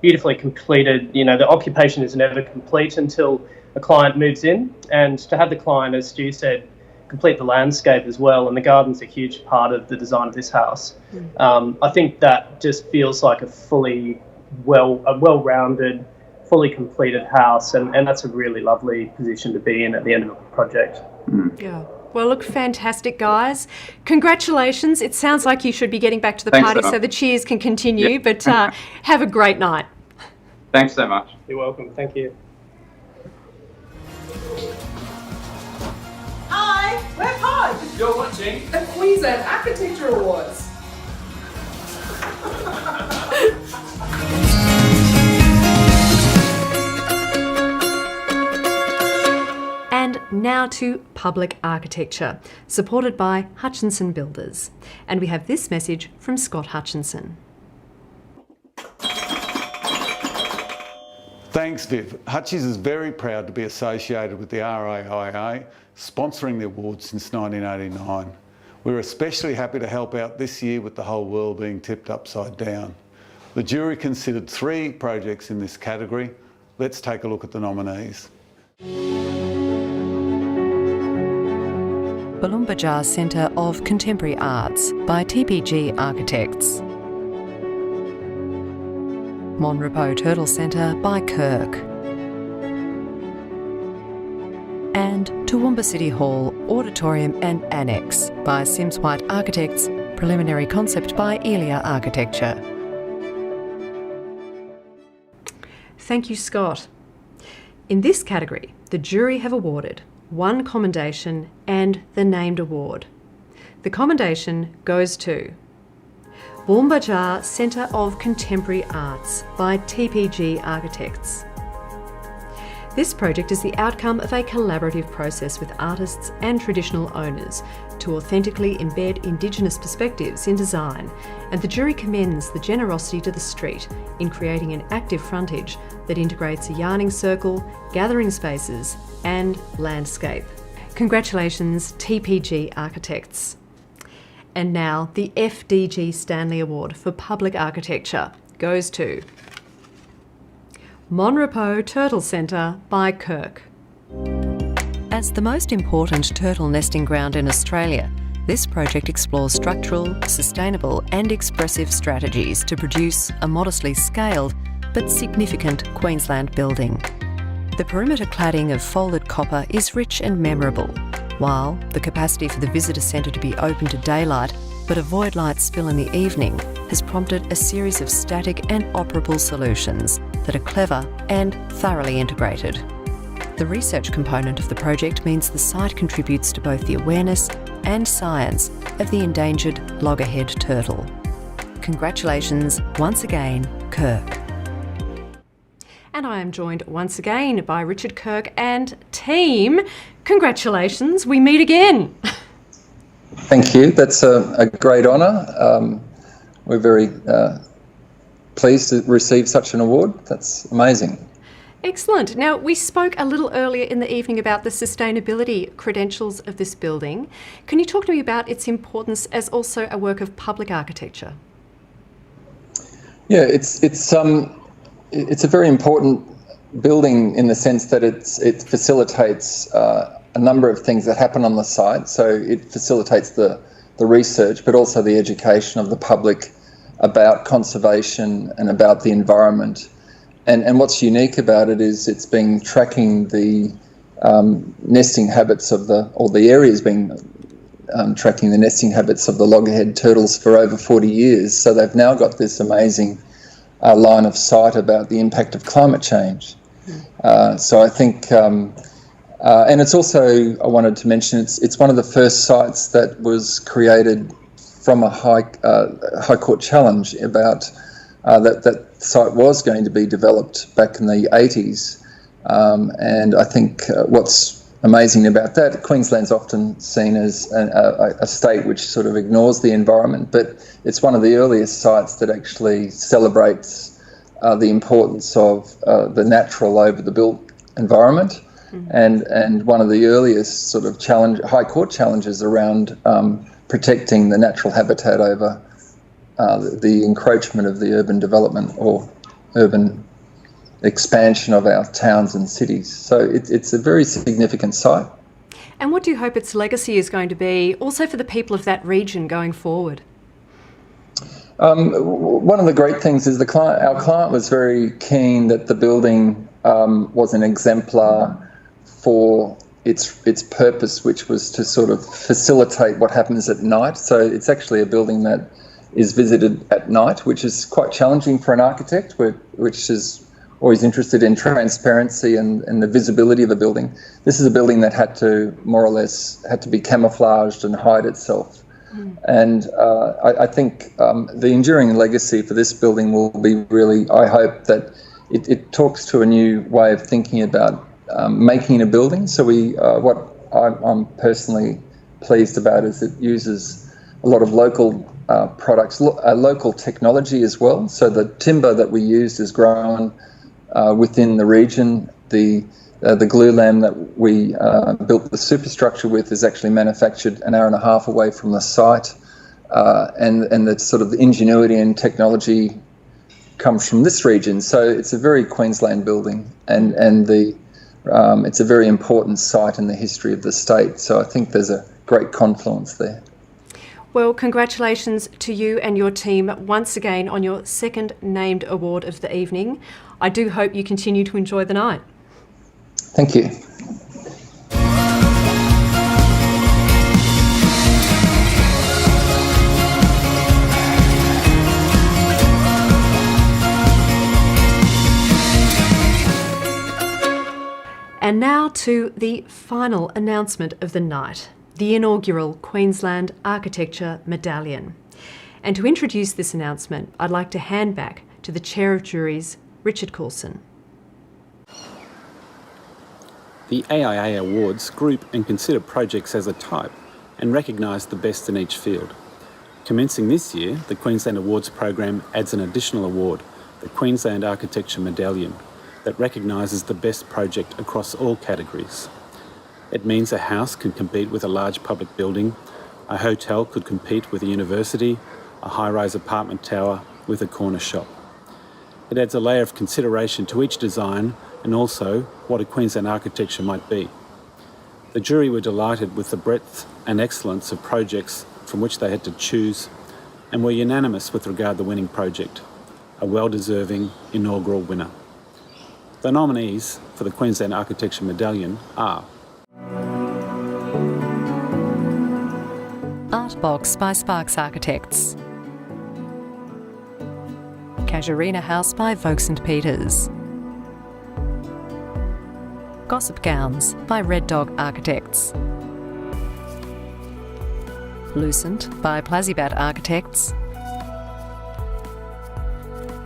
beautifully completed. You know, the occupation is never complete until a client moves in, and to have the client, as Stu said, complete the landscape as well, and the garden's a huge part of the design of this house. I think that just feels like a well-rounded, fully completed house, and that's a really lovely position to be in at the end of a project. Yeah. Well, look, fantastic, guys. Congratulations. It sounds like you should be getting back to the Thanks, party Emma. so the cheers can continue, Yeah. but have a great night. Thanks so much. You're welcome. Thank you. Hi, we're Pod. You're watching The Queensland Architecture Awards. And now to public architecture, supported by Hutchinson Builders. And we have this message from Scott Hutchinson. Thanks, Viv. Hutchies is very proud to be associated with the RAIA, sponsoring the award since 1989. We're especially happy to help out this year with the whole world being tipped upside down. The jury considered 3 projects in this category. Let's take a look at the nominees. Balumbajar Centre of Contemporary Arts by TPG Architects. Monrepo Turtle Centre by Kirk. And Toowoomba City Hall Auditorium and Annex by Sims White Architects, preliminary concept by Elia Architecture. Thank you, Scott. In this category, the jury have awarded 1 commendation and the named award. The commendation goes to Balumbajar Centre of Contemporary Arts by TPG Architects. This project is the outcome of a collaborative process with artists and traditional owners to authentically embed Indigenous perspectives in design, and the jury commends the generosity to the street in creating an active frontage that integrates a yarning circle, gathering spaces and landscape. Congratulations, TPG Architects. And now the FDG Stanley Award for Public Architecture goes to Monrepo Turtle Centre by Kirk. As the most important turtle nesting ground in Australia, this project explores structural, sustainable and expressive strategies to produce a modestly scaled but significant Queensland building. The perimeter cladding of folded copper is rich and memorable, while the capacity for the visitor centre to be open to daylight but avoid light spill in the evening has prompted a series of static and operable solutions that are clever and thoroughly integrated. The research component of the project means the site contributes to both the awareness and science of the endangered loggerhead turtle. Congratulations once again, Kirk. And I am joined once again by Richard Kirk and team. Congratulations, we meet again. Thank you. That's a great honour. We're very pleased to receive such an award. That's amazing. Excellent. Now, we spoke a little earlier in the evening about the sustainability credentials of this building. Can you talk to me about its importance as also a work of public architecture? Yeah, it's a very important building in the sense that it facilitates a number of things that happen on the site. So it facilitates the research, but also the education of the public about conservation and about the environment. And what's unique about it is it's been tracking the nesting habits of the area's been tracking the nesting habits of the loggerhead turtles for over 40 years. So they've now got this amazing line of sight about the impact of climate change. So I think, and it's also, I wanted to mention, it's one of the first sites that was created from a High Court challenge about that site was going to be developed back in the 80s. And I think what's amazing about that, Queensland's often seen as a state which sort of ignores the environment, but it's one of the earliest sites that actually celebrates the importance of the natural over the built environment, and one of the earliest sort of High Court challenges around protecting the natural habitat over the encroachment of the urban development or urban expansion of our towns and cities. So it's a very significant site. And what do you hope its legacy is going to be, also for the people of that region going forward? One of the great things is our client was very keen that the building was an exemplar for its purpose, which was to sort of facilitate what happens at night. So it's actually a building that is visited at night, which is quite challenging for an architect, which is always interested in transparency and the visibility of a building. This is a building that had to be camouflaged and hide itself. And I think the enduring legacy for this building will be really, I hope that it talks to a new way of thinking about making a building. So what I'm personally pleased about is it uses a lot of local products, local technology as well. So the timber that we used is grown within the region. The glulam that we built the superstructure with is actually manufactured an hour and a half away from the site, and the sort of the ingenuity and technology comes from this region. So it's a very Queensland building, and it's a very important site in the history of the state. So I think there's a great confluence there. Well, congratulations to you and your team once again on your second named award of the evening. I do hope you continue to enjoy the night. Thank you. And now to the final announcement of the night, the inaugural Queensland Architecture Medallion. And to introduce this announcement, I'd like to hand back to the Chair of Juries, Richard Coulson. The AIA Awards group and consider projects as a type and recognise the best in each field. Commencing this year, the Queensland Awards program adds an additional award, the Queensland Architecture Medallion, that recognises the best project across all categories. It means a house can compete with a large public building, a hotel could compete with a university, a high-rise apartment tower with a corner shop. It adds a layer of consideration to each design and also what a Queensland architecture might be. The jury were delighted with the breadth and excellence of projects from which they had to choose and were unanimous with regard to the winning project, a well-deserving inaugural winner. The nominees for the Queensland Architecture Medallion are Artbox by Sparks Architects, Casuarina House by Vokes & Peters, Gossip Gowns by Red Dog Architects, Lucent by Plazibat Architects,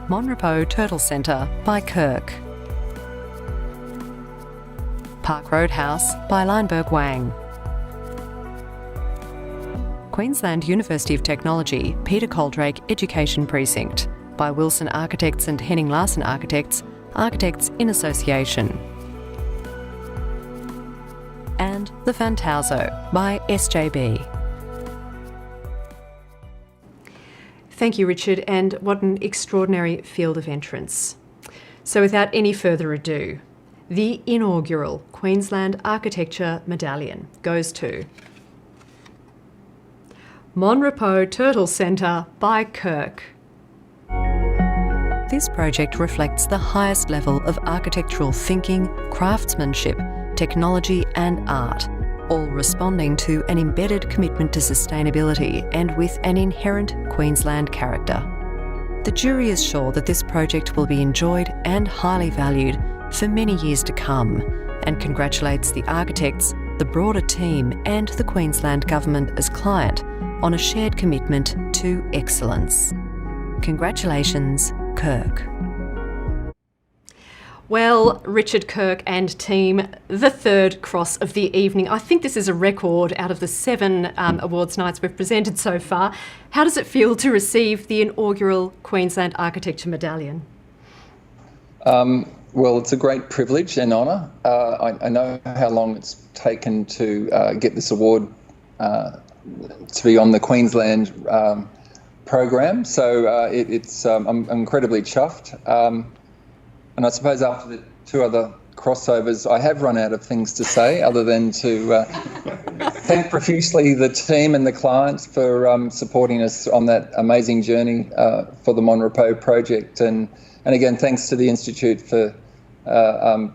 Monrepos Turtle Centre by Kirk, Park Road House by Lineberg Wang, Queensland University of Technology Peter Coldrake Education Precinct by Wilson Architects and Henning Larsen Architects, Architects in Association, and The Fantauso by SJB. Thank you, Richard, and what an extraordinary field of entrance. So without any further ado, the inaugural Queensland Architecture Medallion goes to Monrepos Turtle Centre by Kirk. This project reflects the highest level of architectural thinking, craftsmanship, technology and art, all responding to an embedded commitment to sustainability and with an inherent Queensland character. The jury is sure that this project will be enjoyed and highly valued for many years to come, and congratulates the architects, the broader team and the Queensland Government as client on a shared commitment to excellence. Congratulations, Kirk. Well, Richard Kirk and team, the third cross of the evening. I think this is a record out of the 7 awards nights we've presented so far. How does it feel to receive the inaugural Queensland Architecture Medallion? Well, it's a great privilege and honour. I know how long it's taken to get this award to be on the Queensland program, so I'm incredibly chuffed. And I suppose after the 2 other crossovers, I have run out of things to say other than to thank profusely the team and the clients for supporting us on that amazing journey for the Mon Repos project. And again, thanks to the Institute for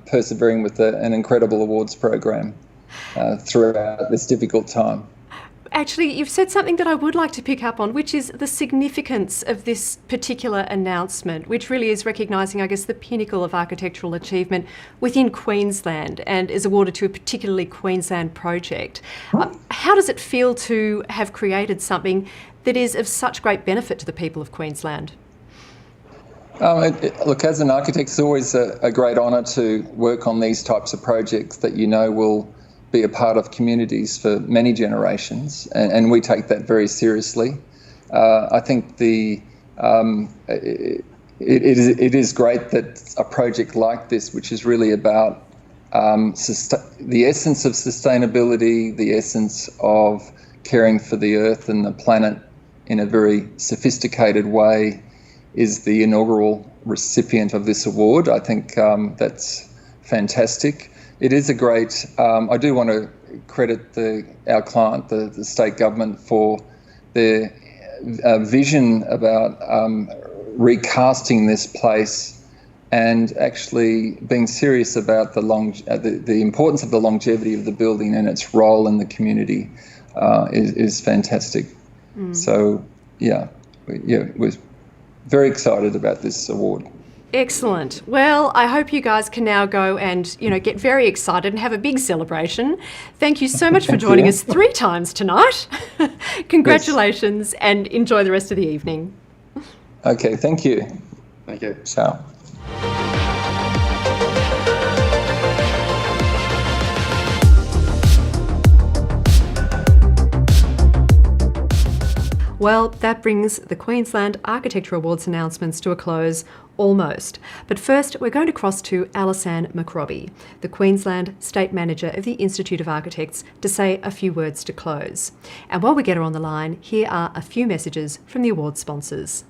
persevering with an incredible awards program throughout this difficult time. Actually, you've said something that I would like to pick up on, which is the significance of this particular announcement, which really is recognising, I guess, the pinnacle of architectural achievement within Queensland and is awarded to a particularly Queensland project. How does it feel to have created something that is of such great benefit to the people of Queensland? Look, as an architect, it's always a great honour to work on these types of projects that you know will be a part of communities for many generations, and we take that very seriously. I think it is great that a project like this, which is really about the essence of sustainability, the essence of caring for the earth and the planet in a very sophisticated way, is the inaugural recipient of this award. I think that's fantastic. It is a great, I do want to credit our client, the state government, for their vision about recasting this place and actually being serious about the importance of the longevity of the building and its role in the community is fantastic. So, we're very excited about this award. Excellent. Well, I hope you guys can now go and, get very excited and have a big celebration. Thank you so much for joining us 3 times tonight. Congratulations, and enjoy the rest of the evening. Okay, thank you. Thank you. Ciao. Well, that brings the Queensland Architecture Awards announcements to a close, almost. But first, we're going to cross to Alison McRobbie, the Queensland State Manager of the Institute of Architects, to say a few words to close. And while we get her on the line, here are a few messages from the award sponsors.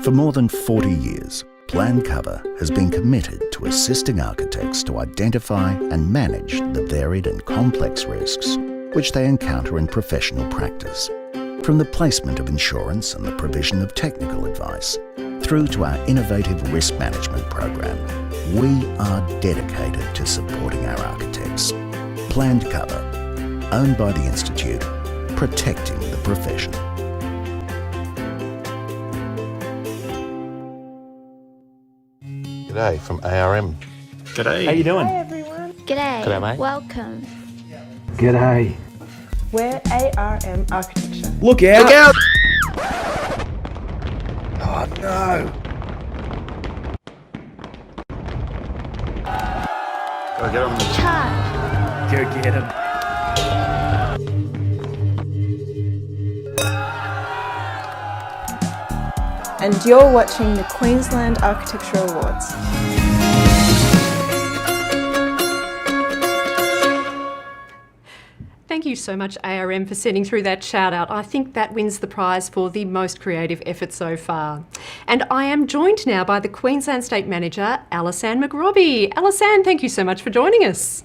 For more than 40 years, Plan Cover has been committed to assisting architects to identify and manage the varied and complex risks which they encounter in professional practice. From the placement of insurance and the provision of technical advice, through to our innovative risk management program, we are dedicated to supporting our architects. Planned Cover, owned by the Institute, protecting the profession. G'day from ARM. G'day. How you doing? Hi everyone. G'day. G'day, mate. Welcome. G'day. We're ARM Architecture. Look out! Look out! Oh no! Go get him. Charge. Go get him. And you're watching the Queensland Architecture Awards. Thank you you so much, ARM, for sending through that shout out. I think that wins the prize for the most creative effort so far. And I am joined now by the Queensland State Manager, Alisanne McRobbie. Alisanne, thank you so much for joining us.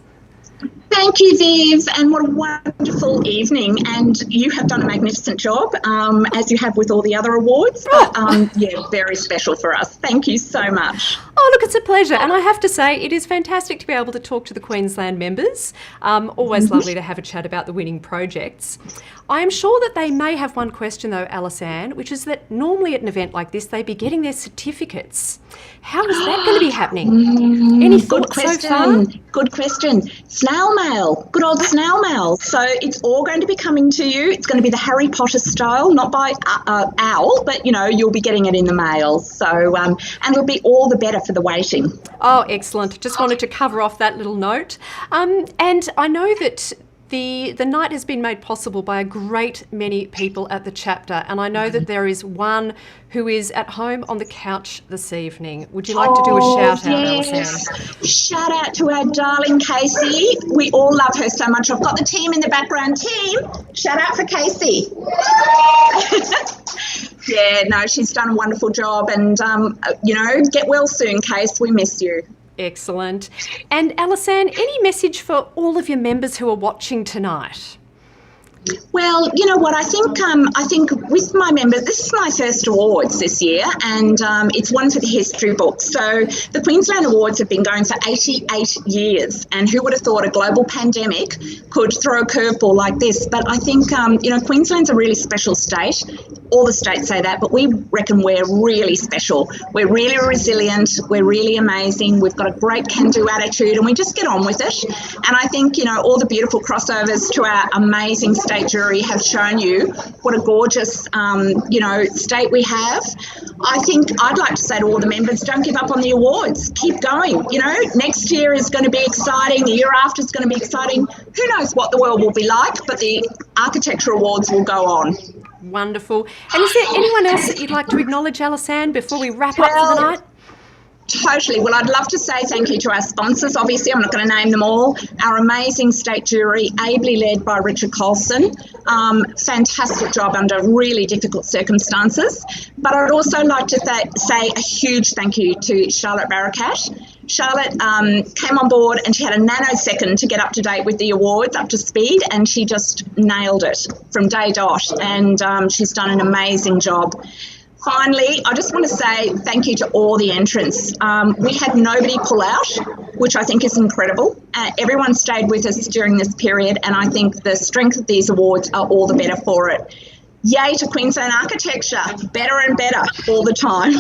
Thank you, Viv, and what a wonderful evening. And you have done a magnificent job, as you have with all the other awards. But, yeah, very special for us. Thank you so much. Oh, look, it's a pleasure. And I have to say, it is fantastic to be able to talk to the Queensland members. Always lovely to have a chat about the winning projects. I am sure that they may have one question, though, Alisanne, which is that normally at an event like this, they'd be getting their certificates. How is that going to be happening? Any thoughts so far? Good question. Snail mail. Good old snail mail. So it's all going to be coming to you. It's going to be the Harry Potter style, not by owl, but, you know, you'll be getting it in the mail. So, and it'll be all the better for the waiting. Oh, excellent. Just wanted to cover off that little note. And I know that the night has been made possible by a great many people at the chapter, and I know that there is one who is at home on the couch this evening. Would you like to do a shout out, Alisanne? Shout out to our darling Casey. We all love her so much. I've got the team in the background. Team, shout out for Casey. Yeah, no, she's done a wonderful job, and you know, get well soon, Case. We miss you. Excellent. And Alisanne, any message for all of your members who are watching tonight? Well, you know what, I think with my members, this is my first awards this year, and it's one for the history books. So the Queensland Awards have been going for 88 years, and who would have thought a global pandemic could throw a curveball like this? But I think, you know, Queensland's a really special state. All the states say that, but we reckon we're really special. We're really resilient. We're really amazing. We've got a great can-do attitude, and we just get on with it. And I think, you know, all the beautiful crossovers to our amazing state jury have shown you what a gorgeous, you know, state we have. I think I'd like to say to all the members, don't give up on the awards. Keep going. You know, next year is going to be exciting. The year after is going to be exciting. Who knows what the world will be like, but the Architecture Awards will go on. Wonderful. And is there anyone else that you'd like to acknowledge, Alisanne, before we wrap up for the night? Totally. Well, I'd love to say thank you to our sponsors. Obviously, I'm not going to name them all. Our amazing state jury, ably led by Richard Coulson. Fantastic job under really difficult circumstances. But I'd also like to say a huge thank you to Charlotte Barakat. Charlotte came on board and she had a nanosecond to get up to date with the awards, up to speed, and she just nailed it from day dot. And she's done an amazing job. Finally, I just want to say thank you to all the entrants. We had nobody pull out, which I think is incredible. Everyone stayed with us during this period, and I think the strength of these awards are all the better for it. Yay to Queensland Architecture, better and better all the time.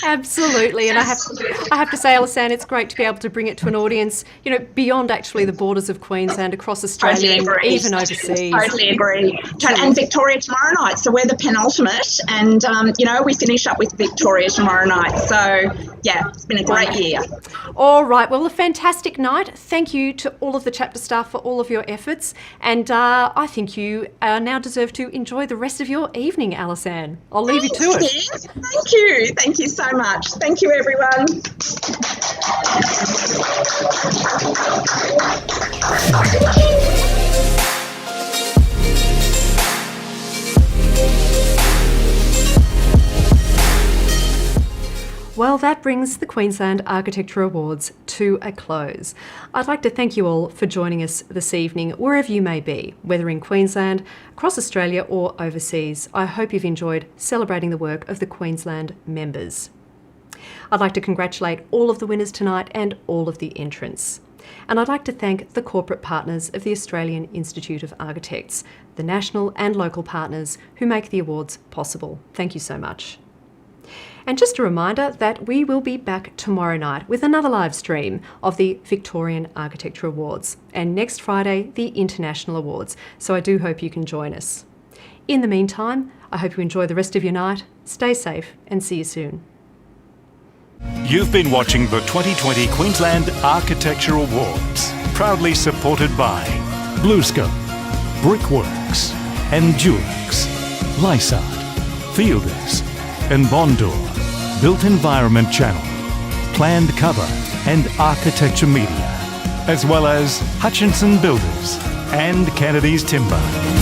Absolutely, and I have to say, Alisanne, it's great to be able to bring it to an audience, you know, beyond actually the borders of Queensland, across Australia and even overseas. Totally agree. And Victoria tomorrow night, so we're the penultimate, and you know, we finish up with Victoria tomorrow night. So yeah, it's been a great year. All right, well, a fantastic night. Thank you to all of the chapter staff for all of your efforts, and I think you now deserve to enjoy the rest of your evening, Alisanne. I'll leave you to it. Thank you. Thank you so much. Thank you, everyone. Well, that brings the Queensland Architecture Awards to a close. I'd like to thank you all for joining us this evening, wherever you may be, whether in Queensland, across Australia or overseas. I hope you've enjoyed celebrating the work of the Queensland members. I'd like to congratulate all of the winners tonight and all of the entrants. And I'd like to thank the corporate partners of the Australian Institute of Architects, the national and local partners who make the awards possible. Thank you so much. And just a reminder that we will be back tomorrow night with another live stream of the Victorian Architecture Awards, and next Friday, the International Awards. So I do hope you can join us. In the meantime, I hope you enjoy the rest of your night. Stay safe and see you soon. You've been watching the 2020 Queensland Architecture Awards, proudly supported by BlueScope, Brickworks, Endurix, Lysart, Fielders, and Bondor, Built Environment Channel, Planned Cover and Architecture Media, as well as Hutchinson Builders, and Kennedy's timber.